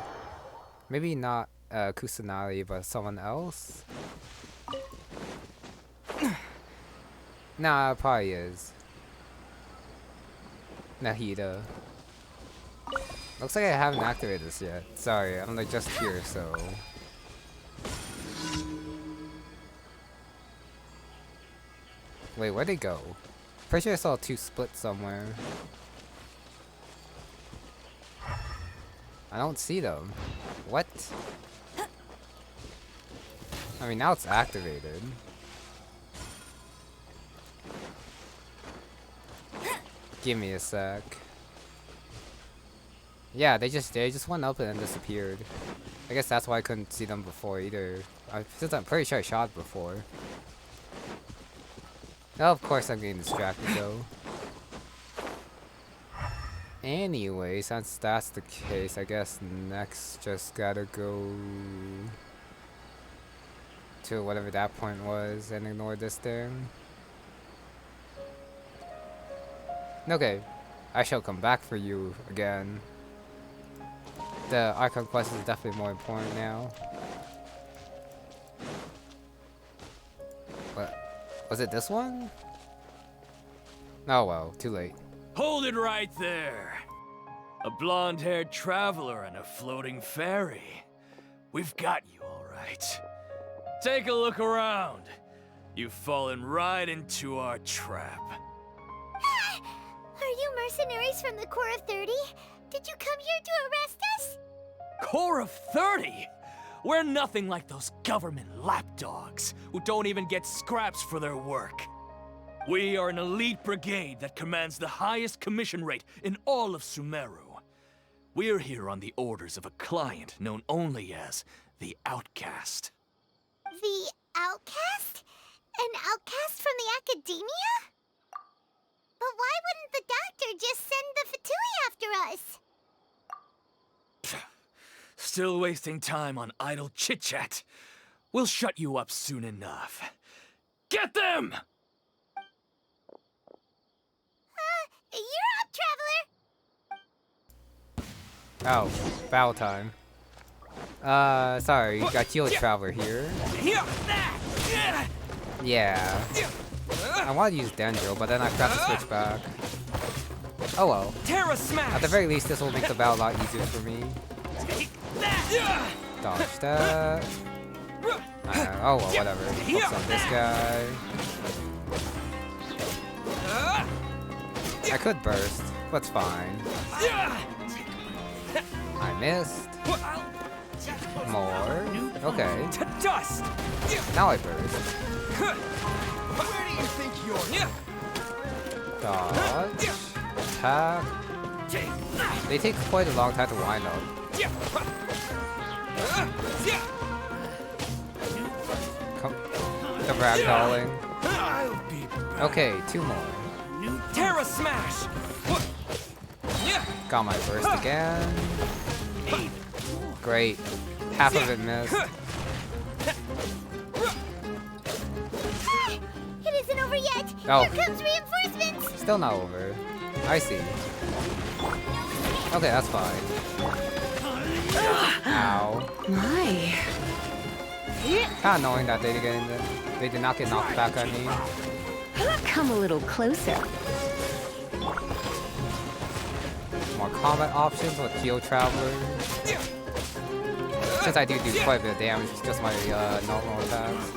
Maybe not Kusanagi, but someone else? Nah, it probably is. Nahida. Looks like I haven't activated this yet. Sorry, I'm like just here, so... Wait, where'd they go? Pretty sure I saw 2 split somewhere. I don't see them. What? I mean, now it's activated. Give me a sec. Yeah, they just went up and then disappeared. I guess that's why I couldn't see them before either. Since I'm pretty sure I shot before. Oh, of course I'm getting distracted though. Anyway, since that's the case, I guess next just gotta go to whatever that point was and ignore this thing. Okay, I shall come back for you again. The Archon quest is definitely more important now. What? Was it this one? Oh well, too late. Hold it right there. A blonde-haired traveler and a floating fairy. We've got you all right. Take a look around. You've fallen right into our trap. Are you mercenaries from the Corps of 30? Did you come here to arrest us? Corps of 30? We're nothing like those government lapdogs who don't even get scraps for their work. We are an elite brigade that commands the highest commission rate in all of Sumeru. We're here on the orders of a client known only as the Outcast. The Outcast? An outcast from the academia? But why wouldn't the doctor just send the Fatui after us? Still wasting time on idle chit-chat. We'll shut you up soon enough. Get them! You're up, Traveler! Oh, battle time. Sorry, you got Geo Traveler here. Yeah. I wanted to use Dendro, but then I forgot to switch back. Oh well. Terra Smash! At the very least, this will make the battle a lot easier for me. Dodge that. Oh well, whatever. Focus on this guy. I could burst, but it's fine. I missed. More. Okay. Dust! Now I burst. Where do you think you're? Dodge. Attack. They take quite a long time to wind up. Come. The ragdolling. Okay, 2 more. Terra Smash! Got my burst again. Great. Half of it missed. It isn't over yet! Oh. Here comes reinforcements! Still not over. I see. Okay, that's fine. Ow. My. Kinda annoying that they did not get knocked back on me. Come a little closer. More combat options with Geo Traveler. Since I do quite a bit of damage, it's just my normal attacks.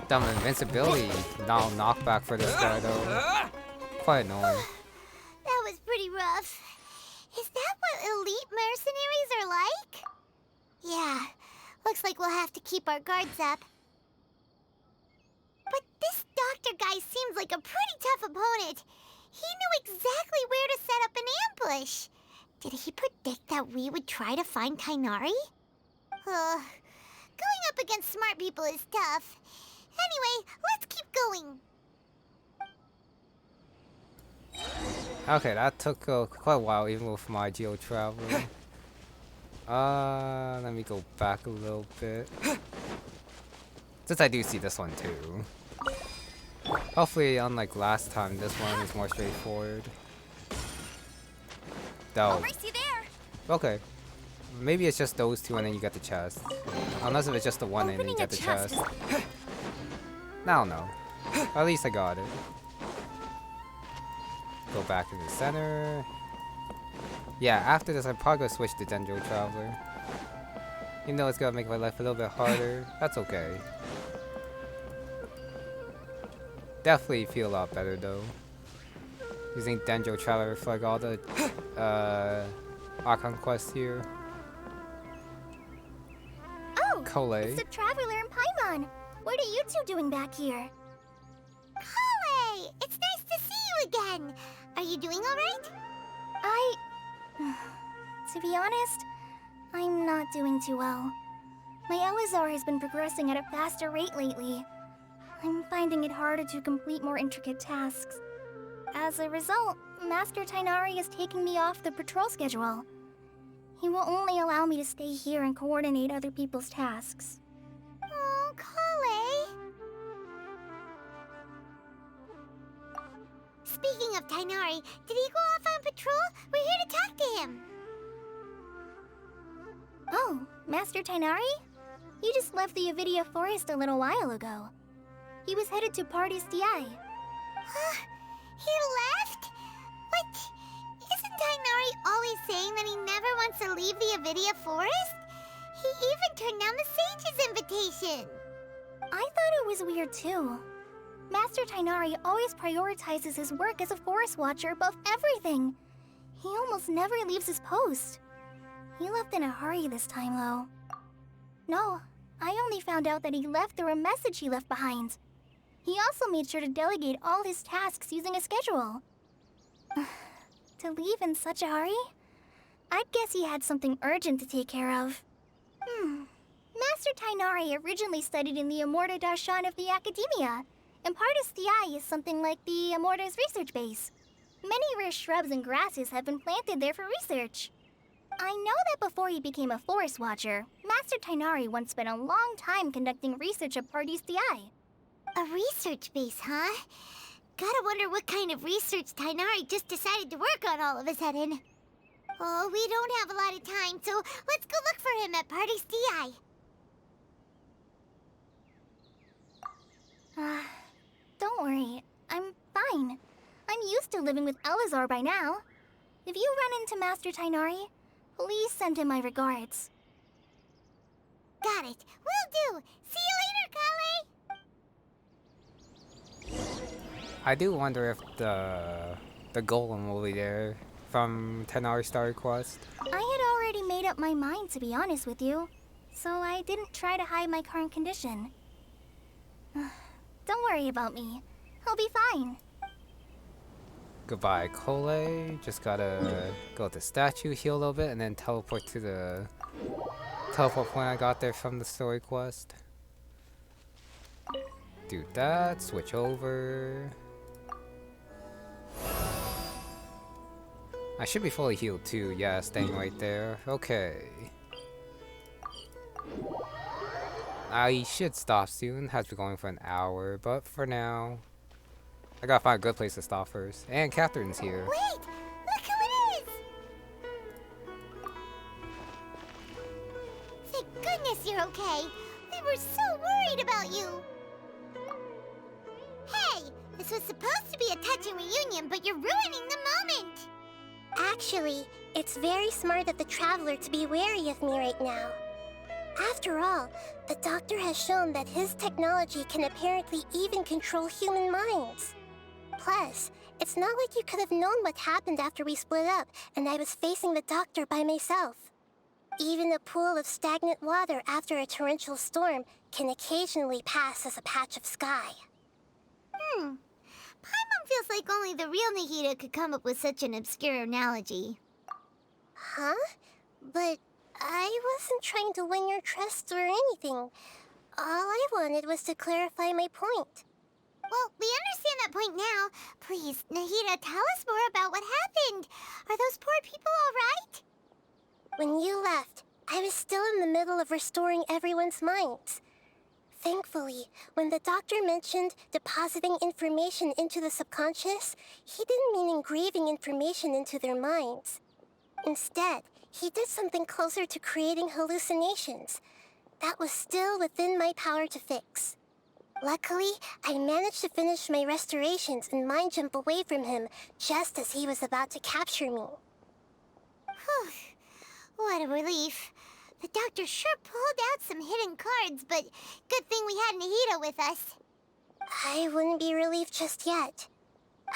Dumb invincibility, now knockback for this guy though. Quite annoying. That was pretty rough. Is that what elite mercenaries are like? Yeah, looks like we'll have to keep our guards up. But this doctor guy seems like a pretty tough opponent. He knew exactly where to set up an ambush. Did he predict that we would try to find Tighnari? Going up against smart people is tough. Anyway, let's keep going. Okay, that took quite a while even with my Geo Traveler. Let me go back a little bit. Since I do see this one too. Hopefully, unlike last time, this one is more straightforward. Though. Race you there. Okay. Maybe it's just those two and then you get the chest. Unless if it's just the one and then you get the chest. I don't know. At least I got it. Go back to the center. Yeah, after this I'm probably gonna switch to Dendro Traveler. Even though it's gonna make my life a little bit harder, that's okay. Definitely feel a lot better though. Using Dendro Traveler for like all the Archon quests here. Oh, Cole. it's the Traveler and Paimon. What are you two doing back here? Cole! It's nice to see you again. Are you doing alright? To be honest, I'm not doing too well. My Elazar has been progressing at a faster rate lately. I'm finding it harder to complete more intricate tasks. As a result, Master Tighnari is taking me off the patrol schedule. He will only allow me to stay here and coordinate other people's tasks. Oh, Kale. Speaking of Tighnari, did he go off on patrol? We're here to talk to him. Oh, Master Tighnari? You just left the Avidia Forest a little while ago. He was headed to Party's DI. Huh? He left? But isn't Tighnari always saying that he never wants to leave the Avidia Forest? He even turned down the Sage's invitation. I thought it was weird too. Master Tighnari always prioritizes his work as a forest watcher above everything. He almost never leaves his post. He left in a hurry this time, though. No, I only found out that he left through a message he left behind. He also made sure to delegate all his tasks using a schedule. To leave in such a hurry? I'd guess he had something urgent to take care of. Master Tighnari originally studied in the Amorta Darshan of the Academia, and Partis DI is something like the Amorta's research base. Many rare shrubs and grasses have been planted there for research. I know that before he became a forest watcher, Master Tighnari once spent a long time conducting research at Partis DI. A research base, huh? Gotta wonder what kind of research Tighnari just decided to work on all of a sudden. Oh, we don't have a lot of time, so let's go look for him at Party's DI. Don't worry. I'm fine. I'm used to living with Elazar by now. If you run into Master Tighnari, please send him my regards. Got it. Will do. See you later, Kale. I do wonder if the golem will be there from Tighnari's Star Quest. I had already made up my mind, to be honest with you, so I didn't try to hide my current condition. Don't worry about me. I'll be fine. Goodbye, Cole. Just gotta go to the statue, heal a little bit, and then teleport to the teleport point I got there from the story quest. Do that, switch over. I should be fully healed too, yeah, staying right there. Okay. I should stop soon, has been going for an hour, but for now, I gotta find a good place to stop first. And Catherine's here. Wait! Look who it is! Thank goodness you're okay. We were so worried about you. Hey! This was supposed to be a touching reunion, but you're ruining the moment! Actually, it's very smart of the Traveler to be wary of me right now. After all, the Doctor has shown that his technology can apparently even control human minds. Plus, it's not like you could have known what happened after we split up and I was facing the Doctor by myself. Even a pool of stagnant water after a torrential storm can occasionally pass as a patch of sky. Paimon feels like only the real Nahida could come up with such an obscure analogy. Huh? But I wasn't trying to win your trust or anything. All I wanted was to clarify my point. Well, we understand that point now. Please, Nahida, tell us more about what happened. Are those poor people all right? When you left, I was still in the middle of restoring everyone's minds. Thankfully, when the Doctor mentioned depositing information into the subconscious, he didn't mean engraving information into their minds. Instead, he did something closer to creating hallucinations. That was still within my power to fix. Luckily, I managed to finish my restorations and mind jump away from him just as he was about to capture me. Whew. What a relief. The Doctor sure pulled out some hidden cards, but good thing we had Nahida with us. I wouldn't be relieved just yet.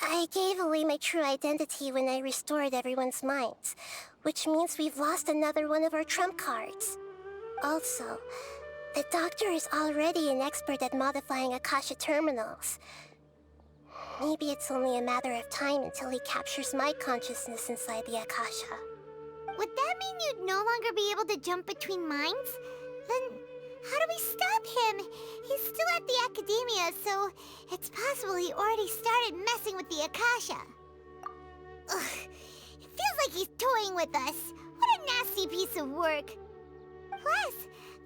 I gave away my true identity when I restored everyone's minds, which means we've lost another one of our trump cards. Also, the Doctor is already an expert at modifying Akasha terminals. Maybe it's only a matter of time until he captures my consciousness inside the Akasha. Would that mean you'd no longer be able to jump between minds? Then how do we stop him? He's still at the Academia, so it's possible he already started messing with the Akasha. Ugh, it feels like he's toying with us. What a nasty piece of work. Plus,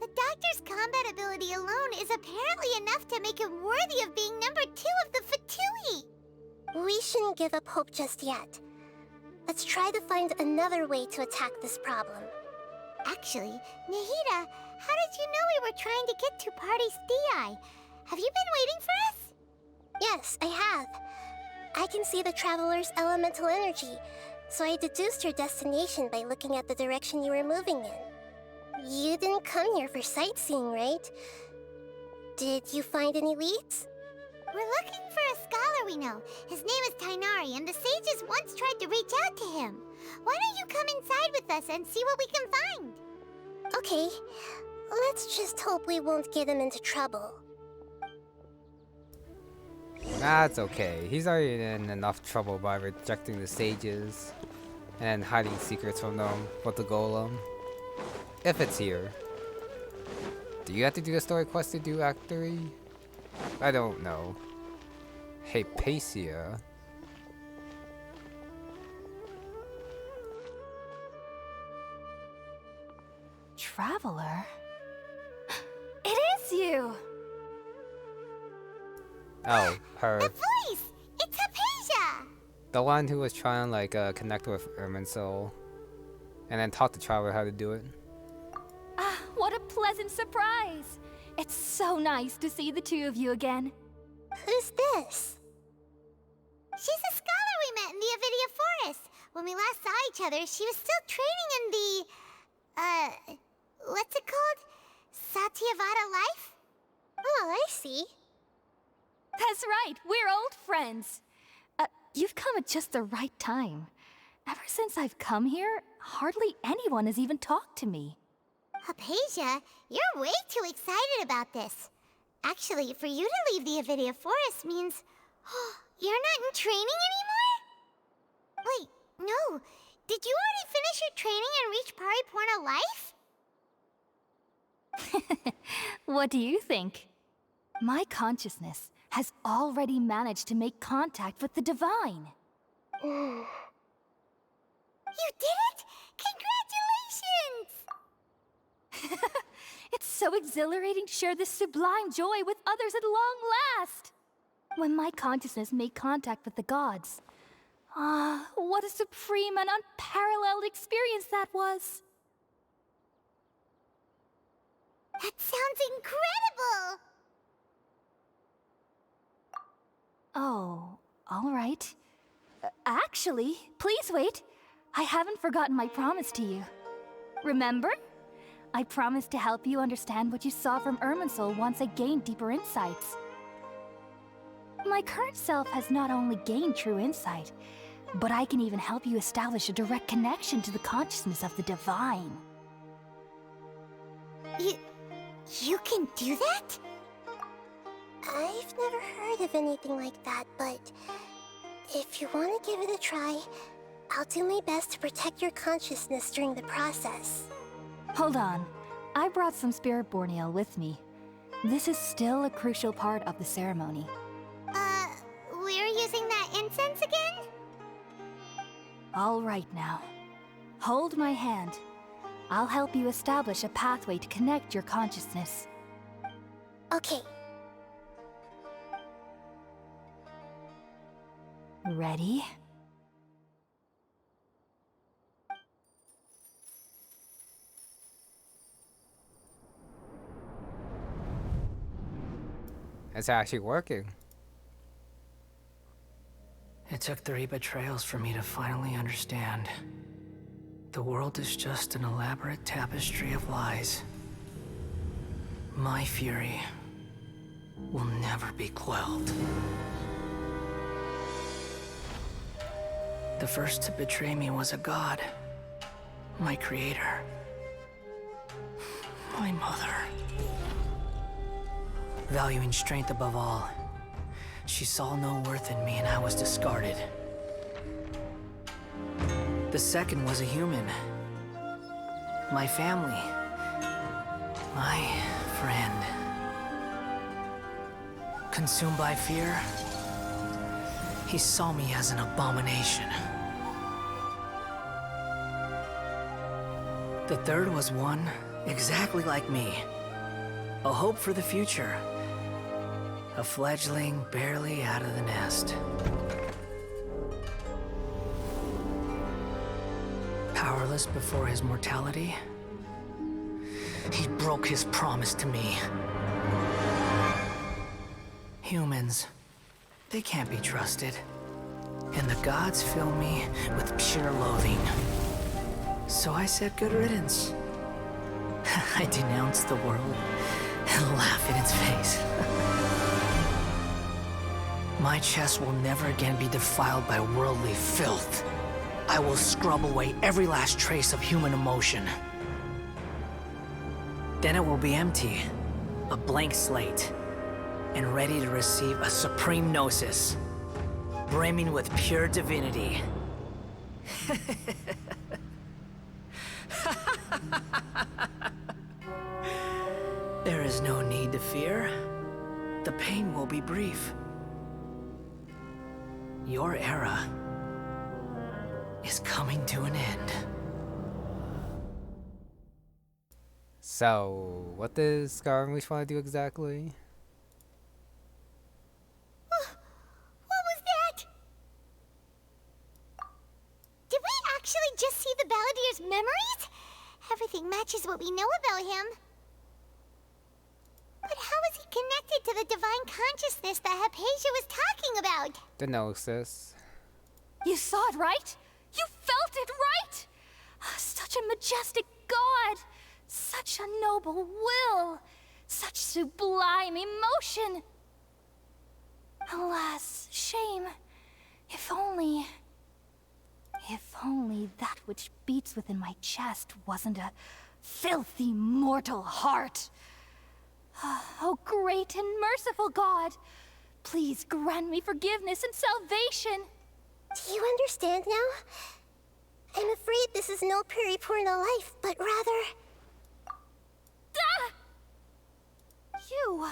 the Doctor's combat ability alone is apparently enough to make him worthy of being number 2 of the Fatui. We shouldn't give up hope just yet. Let's try to find another way to attack this problem. Actually, Nahida, how did you know we were trying to get to Party's DI? Have you been waiting for us? Yes, I have. I can see the Traveler's elemental energy, so I deduced your destination by looking at the direction you were moving in. You didn't come here for sightseeing, right? Did you find any leads? We're looking for a scholar we know. His name is Tighnari, and the sages once tried to reach out to him. Why don't you come inside with us and see what we can find? Okay, let's just hope we won't get him into trouble. That's okay. He's already in enough trouble by rejecting the sages and hiding secrets from them with the golem. If it's here. Do you have to do a story quest to do Act 3? I don't know. Hypatia. Traveler? It is you! Oh, her. The voice! It's Hypatia! The one who was trying to like connect with Irminsul and then taught the Traveler how to do it. Ah, what a pleasant surprise! It's so nice to see the two of you again. Who's this? She's a scholar we met in the Avidia Forest. When we last saw each other, she was still training in the, what's it called? Satyavada life? Oh, I see. That's right, we're old friends. You've come at just the right time. Ever since I've come here, hardly anyone has even talked to me. Hypatia, you're way too excited about this. Actually, for you to leave the Avidia Forest means... you're not in training anymore? Wait, no. Did you already finish your training and reach Paripurna life? What do you think? My consciousness has already managed to make contact with the divine. You did it? Congratulations! It's so exhilarating to share this sublime joy with others at long last! When my consciousness made contact with the gods. Ah, what a supreme and unparalleled experience that was! That sounds incredible! Oh, all right. Actually, please wait. I haven't forgotten my promise to you. Remember? I promised to help you understand what you saw from Irminsul once I gained deeper insights. My current self has not only gained true insight, but I can even help you establish a direct connection to the consciousness of the divine. You can do that? I've never heard of anything like that, but if you want to give it a try, I'll do my best to protect your consciousness during the process. Hold on. I brought some spirit borneal with me. This is still a crucial part of the ceremony. We're using that incense again? All right now. Hold my hand. I'll help you establish a pathway to connect your consciousness. Okay. Ready? It's actually working. It took 3 betrayals for me to finally understand. The world is just an elaborate tapestry of lies. My fury will never be quelled. The first to betray me was a god. My creator. My mother. Valuing strength above all, She saw no worth in me and I was discarded. The second was a human. My family. My friend. Consumed by fear, he saw me as an abomination. The third was one exactly like me. A hope for the future. A fledgling barely out of the nest. Powerless before his mortality, he broke his promise to me. Humans, they can't be trusted. And the gods fill me with pure loathing. So I said good riddance. I denounced the world and laughed in its face. My chest will never again be defiled by worldly filth. I will scrub away every last trace of human emotion. Then it will be empty, a blank slate, and ready to receive a supreme gnosis, brimming with pure divinity. There is no need to fear. The pain will be brief. Your era is coming to an end. So, what does Scarlet King want to do exactly? What was that? Did we actually just see the Balladier's memories? Everything matches what we know about him. But how is he connected to the divine consciousness that Hypatia was talking about? The Gnosis. You saw it, right? You felt it, right? Such a majestic god! Such a noble will! Such sublime emotion! Alas, shame. If only that which beats within my chest wasn't a filthy mortal heart. Oh, great and merciful God, please grant me forgiveness and salvation. Do you understand now? I'm afraid this is no Puripurna life, but rather... Ah! You...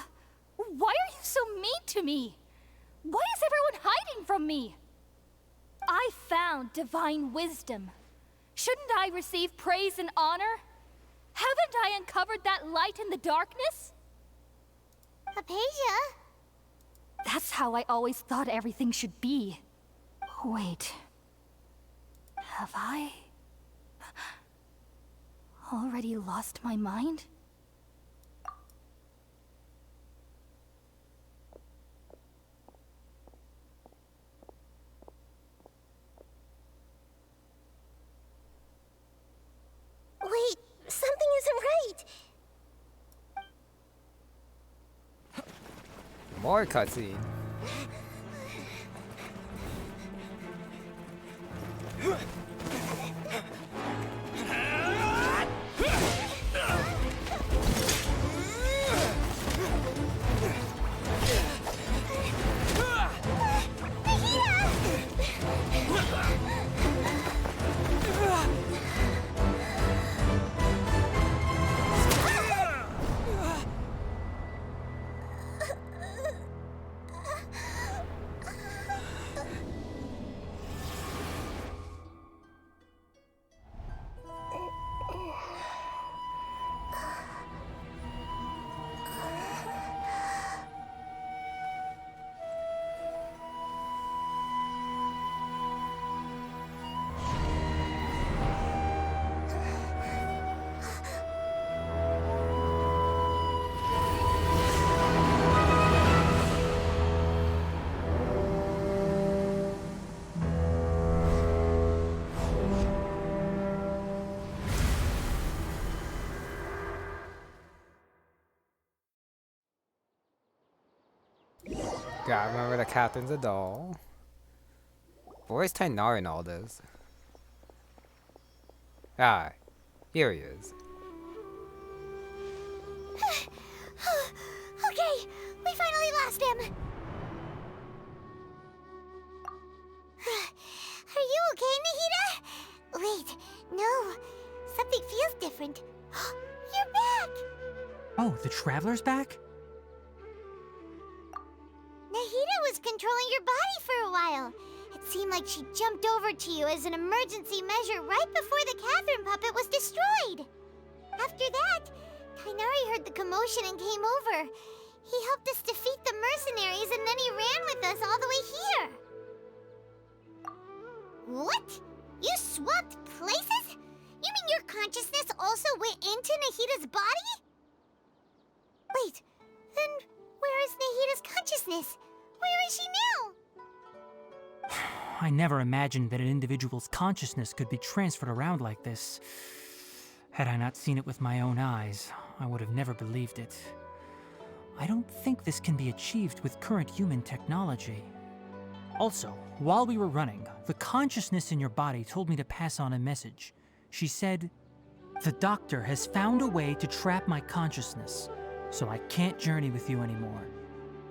Why are you so mean to me? Why is everyone hiding from me? I found divine wisdom. Shouldn't I receive praise and honor? Haven't I uncovered that light in the darkness? Hypatia? That's how I always thought everything should be. Wait. Have I... already lost my mind? Wait, something isn't right. More cutscene. Yeah, I remember the captain's a doll. But where's Tighnari in all this? Ah, here he is. Okay, we finally lost him. Are you okay, Nahida? Wait, no. Something feels different. You're back! Oh, the Traveler's back? Nahida was controlling your body for a while. It seemed like she jumped over to you as an emergency measure right before the Catherine puppet was destroyed. After that, Tighnari heard the commotion and came over. He helped us defeat the mercenaries and then he ran with us all the way here. What? You swapped places? You mean your consciousness also went into Nahida's body? Wait, then where is Nahida's consciousness? Where is she now? I never imagined that an individual's consciousness could be transferred around like this. Had I not seen it with my own eyes, I would have never believed it. I don't think this can be achieved with current human technology. Also, while we were running, the consciousness in your body told me to pass on a message. She said, "The doctor has found a way to trap my consciousness, so I can't journey with you anymore.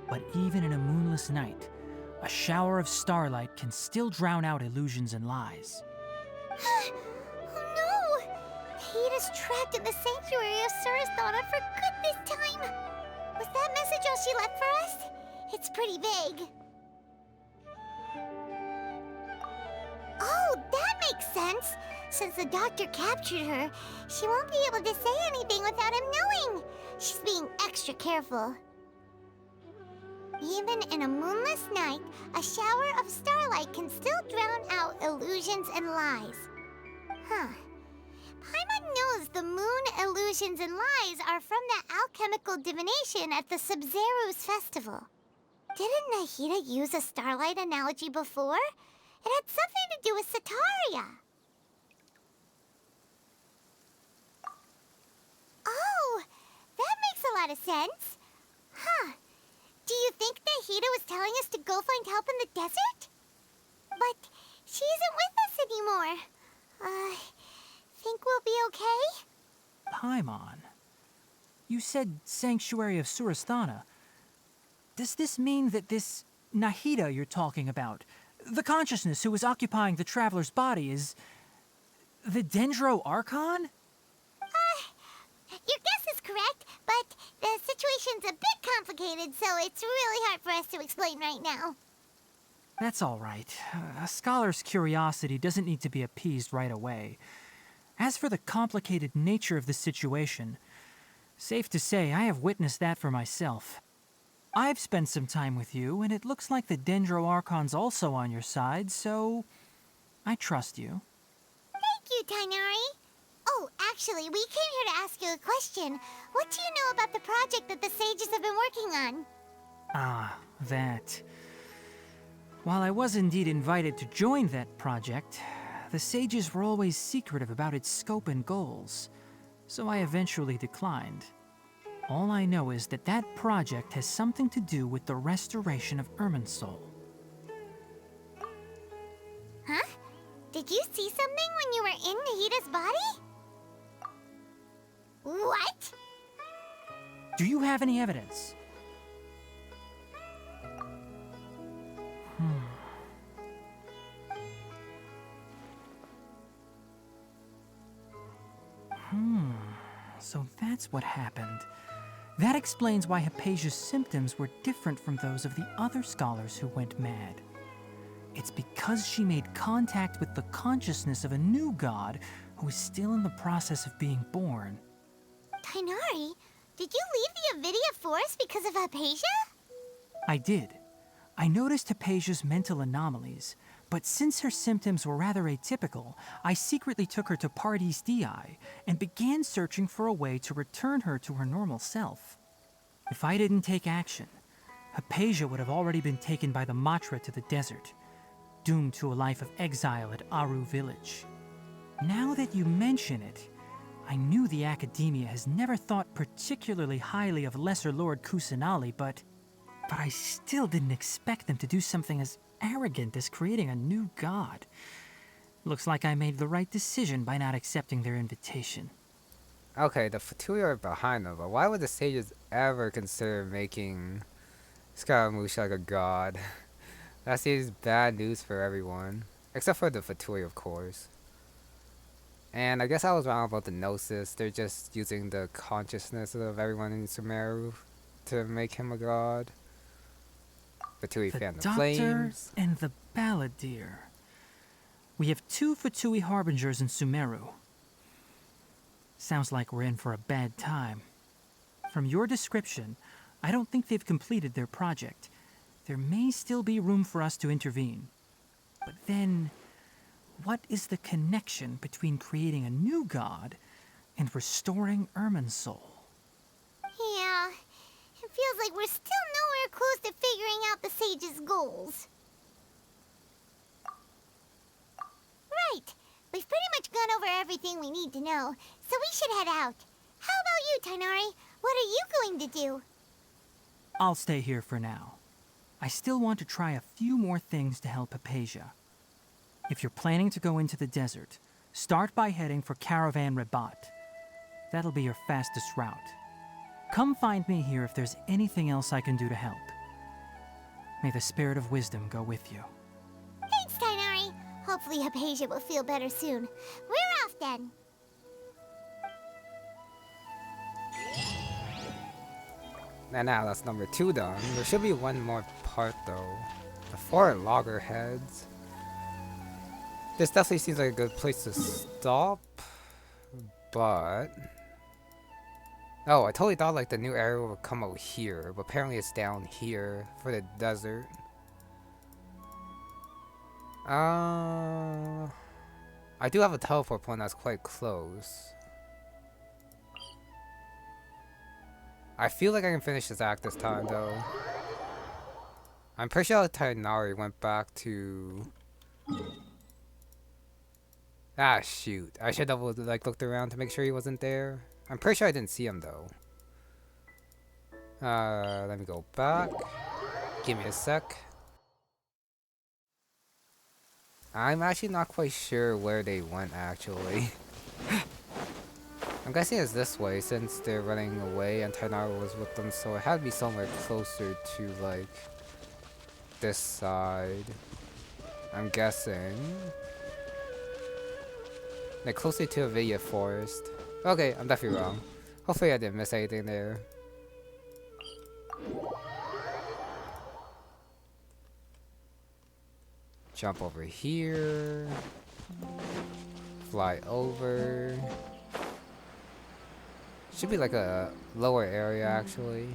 But even in a moonless night, a shower of starlight can still drown out illusions and lies." Oh no! Nahida's trapped in the sanctuary of Surasthana for good this time. Was that message all she left for us? It's pretty vague. Oh, that makes sense. Since the doctor captured her, she won't be able to say anything without him knowing. She's being extra careful. Even in a moonless night, a shower of starlight can still drown out illusions and lies. Huh. Paimon knows the moon illusions and lies are from the alchemical divination at the Sub-Zero's festival. Didn't Nahida use a starlight analogy before? It had something to do with Setaria. Oh, that makes a lot of sense. Huh. Do you think Nahida was telling us to go find help in the desert? But she isn't with us anymore. Think we'll be okay? Paimon, you said Sanctuary of Surasthana. Does this mean that this Nahida you're talking about, the consciousness who was occupying the Traveler's body, is the Dendro Archon? Your guess is correct, but the situation's a bit complicated, so it's really hard for us to explain right now. That's all right. A scholar's curiosity doesn't need to be appeased right away. As for the complicated nature of the situation, safe to say I have witnessed that for myself. I've spent some time with you, and it looks like the Dendro Archon's also on your side, so I trust you. Thank you, Tighnari. Oh, actually, we came here to ask you a question. What do you know about the project that the sages have been working on? Ah, that. While I was indeed invited to join that project, the sages were always secretive about its scope and goals, so I eventually declined. All I know is that that project has something to do with the restoration of Irminsul. Huh? Did you see something when you were in Nahida's body? What? Do you have any evidence? So that's what happened. That explains why Hypatia's symptoms were different from those of the other scholars who went mad. It's because she made contact with the consciousness of a new god who is still in the process of being born. Tighnari, did you leave the Avidia Forest because of Hypatia? I did. I noticed Hypatia's mental anomalies, but since her symptoms were rather atypical, I secretly took her to Pardes Dii and began searching for a way to return her to her normal self. If I didn't take action, Hypatia would have already been taken by the Matra to the desert, doomed to a life of exile at Aru village. Now that you mention it, I knew the Academia has never thought particularly highly of Lesser Lord Kusanali, but I still didn't expect them to do something as arrogant as creating a new god. Looks like I made the right decision by not accepting their invitation. Okay, the Fatui are behind them, but why would the sages ever consider making Scaramouche like a god? That seems bad news for everyone. Except for the Fatui, of course. And I guess I was wrong about the Gnosis. They're just using the consciousness of everyone in Sumeru to make him a god. Fatui The fan the Doctor flames. and the Balladeer. We have 2 Fatui Harbingers in Sumeru. Sounds like we're in for a bad time. From your description, I don't think they've completed their project. There may still be room for us to intervene. But then, what is the connection between creating a new god and restoring Irminsul? Yeah, it feels like we're still nowhere close to figuring out the sage's goals. Right, we've pretty much gone over everything we need to know, so we should head out. How about you, Tighnari? What are you going to do? I'll stay here for now. I still want to try a few more things to help Hypatia. If you're planning to go into the desert, start by heading for Caravan Rabat. That'll be your fastest route. Come find me here if there's anything else I can do to help. May the spirit of wisdom go with you. Thanks, Tighnari. Hopefully Hypatia will feel better soon. We're off then. And now that's number 2 done. There should be one more part though. The 4 loggerheads. This definitely seems like a good place to stop, but... Oh, I totally thought like the new area would come out here, but apparently it's down here for the desert. I do have a teleport point that's quite close. I feel like I can finish this act this time though. I'm pretty sure Tighnari went back to... Ah, shoot. I should have like looked around to make sure he wasn't there. I'm pretty sure I didn't see him though. Let me go back. Give me a sec. I'm actually not quite sure where they went actually. I'm guessing it's this way since they're running away and Tighnari was with them, so it had to be somewhere closer to like this side. I'm guessing. Like closer to Avilla Forest. Okay, I'm definitely wrong. Hopefully I didn't miss anything there. Jump over here. Fly over. Should be like a lower area actually.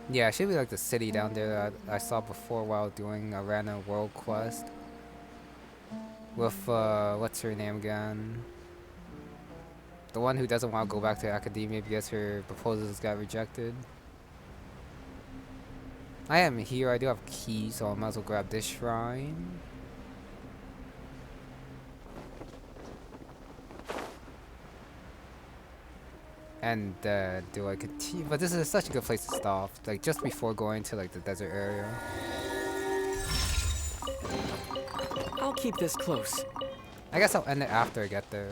Yeah, it should be like the city down there that I saw before while doing a random world quest. With, what's her name again? The one who doesn't want to go back to academia because her proposals got rejected. I am here, I do have keys, so I might as well grab this shrine. And do I continue? But this is such a good place to stop, like just before going to like the desert area. I'll keep this close. I guess I'll end it after I get there.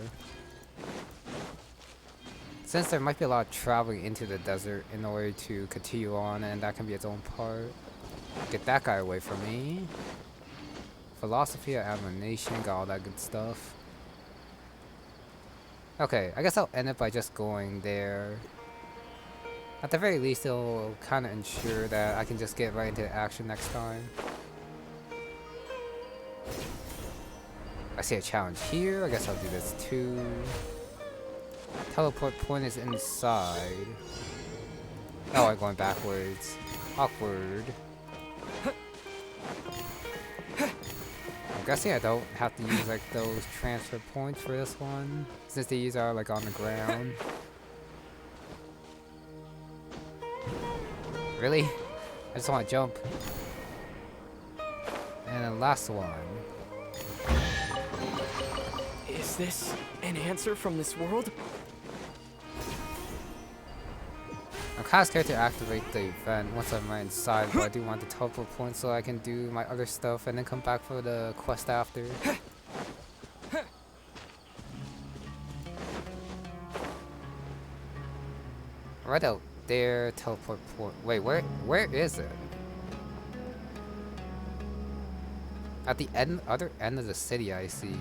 Since there might be a lot of traveling into the desert in order to continue on, and that can be its own part. Get that guy away from me. Philosophy of Admiration, got all that good stuff. Okay, I guess I'll end it by just going there. At the very least, it'll kind of ensure that I can just get right into action next time. I see a challenge here. I guess I'll do this too. Teleport point is inside. Oh, I'm going backwards. Awkward. I'm guessing I don't have to use like those transfer points for this one, since these are like on the ground. Really? I just want to jump. And the last one. Is this an answer from this world? I'm kind of scared to activate the event once I'm right inside, but I do want the teleport point so I can do my other stuff and then come back for the quest after. Right out there, teleport point. Wait, where is it? At the other end of the city, I see.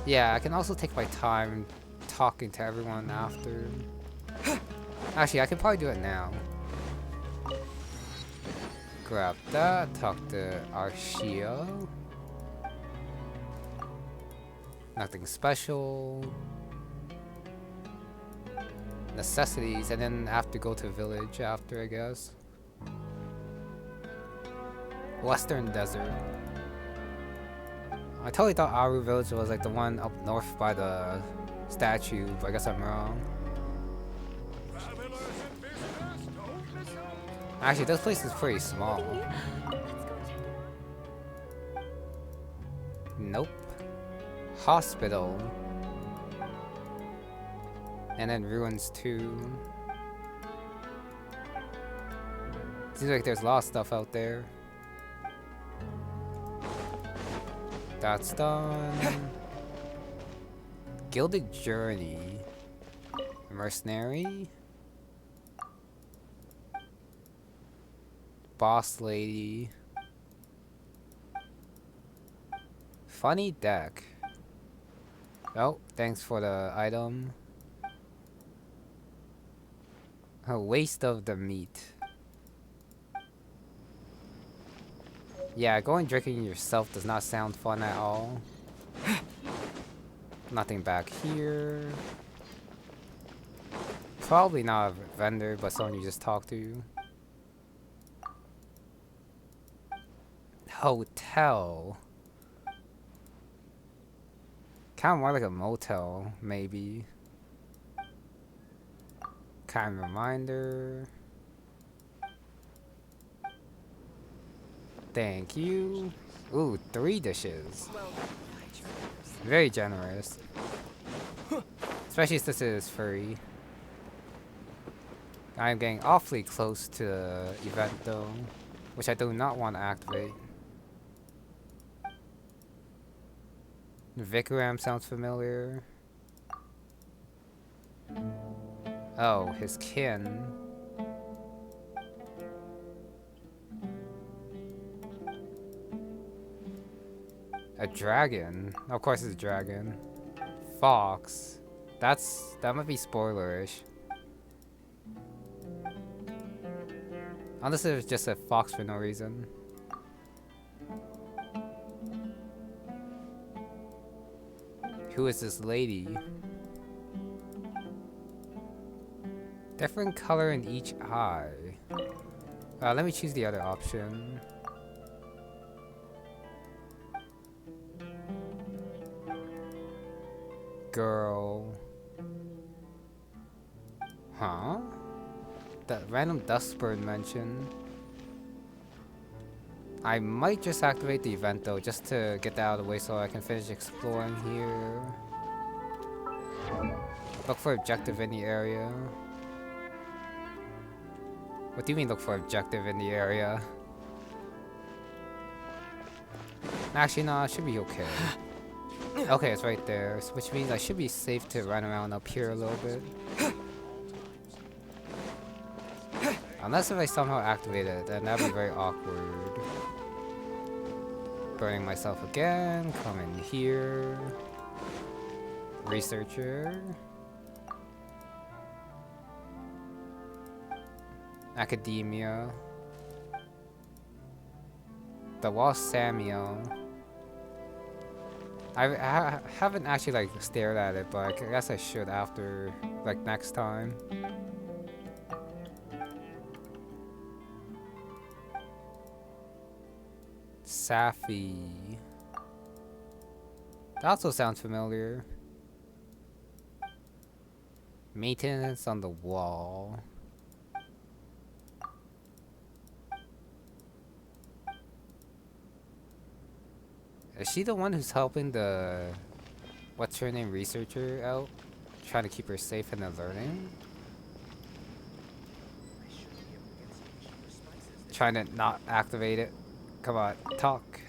Yeah, I can also take my time talking to everyone after. Actually, I can probably do it now. Grab that, talk to Archon. Nothing special. Necessities, and then I have to go to village after, I guess. Western Desert. I totally thought Aru Village was like the one up north by the statue, but I guess I'm wrong. Actually, this place is pretty small. Nope. Hospital. And then ruins too. Seems like there's a lot of stuff out there. That's done. Gilded Journey. Mercenary. Boss Lady. Funny deck. Oh, thanks for the item. A waste of the meat. Yeah, going drinking yourself does not sound fun at all. Nothing back here. Probably not a vendor, but someone you just talked to. Hotel. Kind of more like a motel, maybe. Kind reminder. Thank you. Ooh, 3 dishes. Very generous. Especially since it is furry. I'm getting awfully close to the event though, which I do not want to activate. Vikram sounds familiar. Oh, his kin. A dragon? Of course it's a dragon. Fox. That might be spoilerish. Unless it was just a fox for no reason. Who is this lady? Different color in each eye. Let me choose the other option. Girl. Huh? That random dust bird mention. I might just activate the event though, just to get that out of the way so I can finish exploring here. Look for objective in the area. What do you mean look for objective in the area? Actually no, it should be okay. Okay, it's right there, which means I should be safe to run around up here a little bit. Unless if I somehow activate it, then that'd be very awkward. Burning myself again, come in here. Researcher. Academia. The Lost Samuel. I haven't actually like stared at it, but I guess I should after like next time. Safi. That also sounds familiar. Maintenance on the wall. Is she the one who's helping the what's her name researcher out? Trying to keep her safe in the learning? Trying to not activate it. Come on, talk.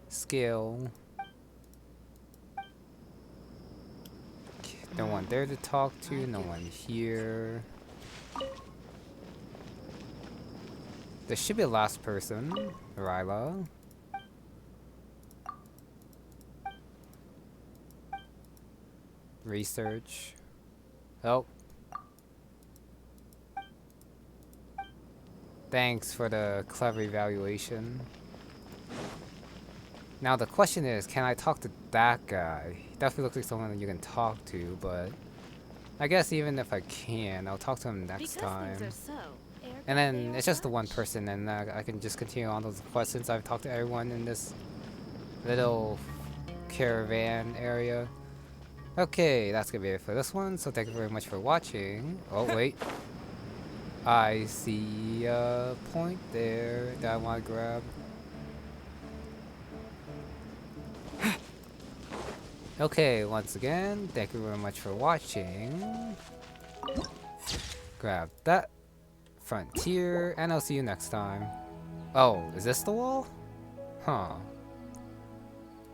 Skill. No one there to talk to, no one here. There should be a last person. Ryla. Research. Oh. Thanks for the clever evaluation. Now the question is, can I talk to that guy? He definitely looks like someone that you can talk to, but I guess even if I can, I'll talk to him next time. And then it's just the one person, and I can just continue on those questions. I've talked to everyone in this little caravan area. Okay, that's gonna be it for this one. So thank you very much for watching. Oh wait, I see a point there that I want to grab. Okay, once again, thank you very much for watching. Grab that. Frontier, and I'll see you next time. Oh, is this the wall? Huh.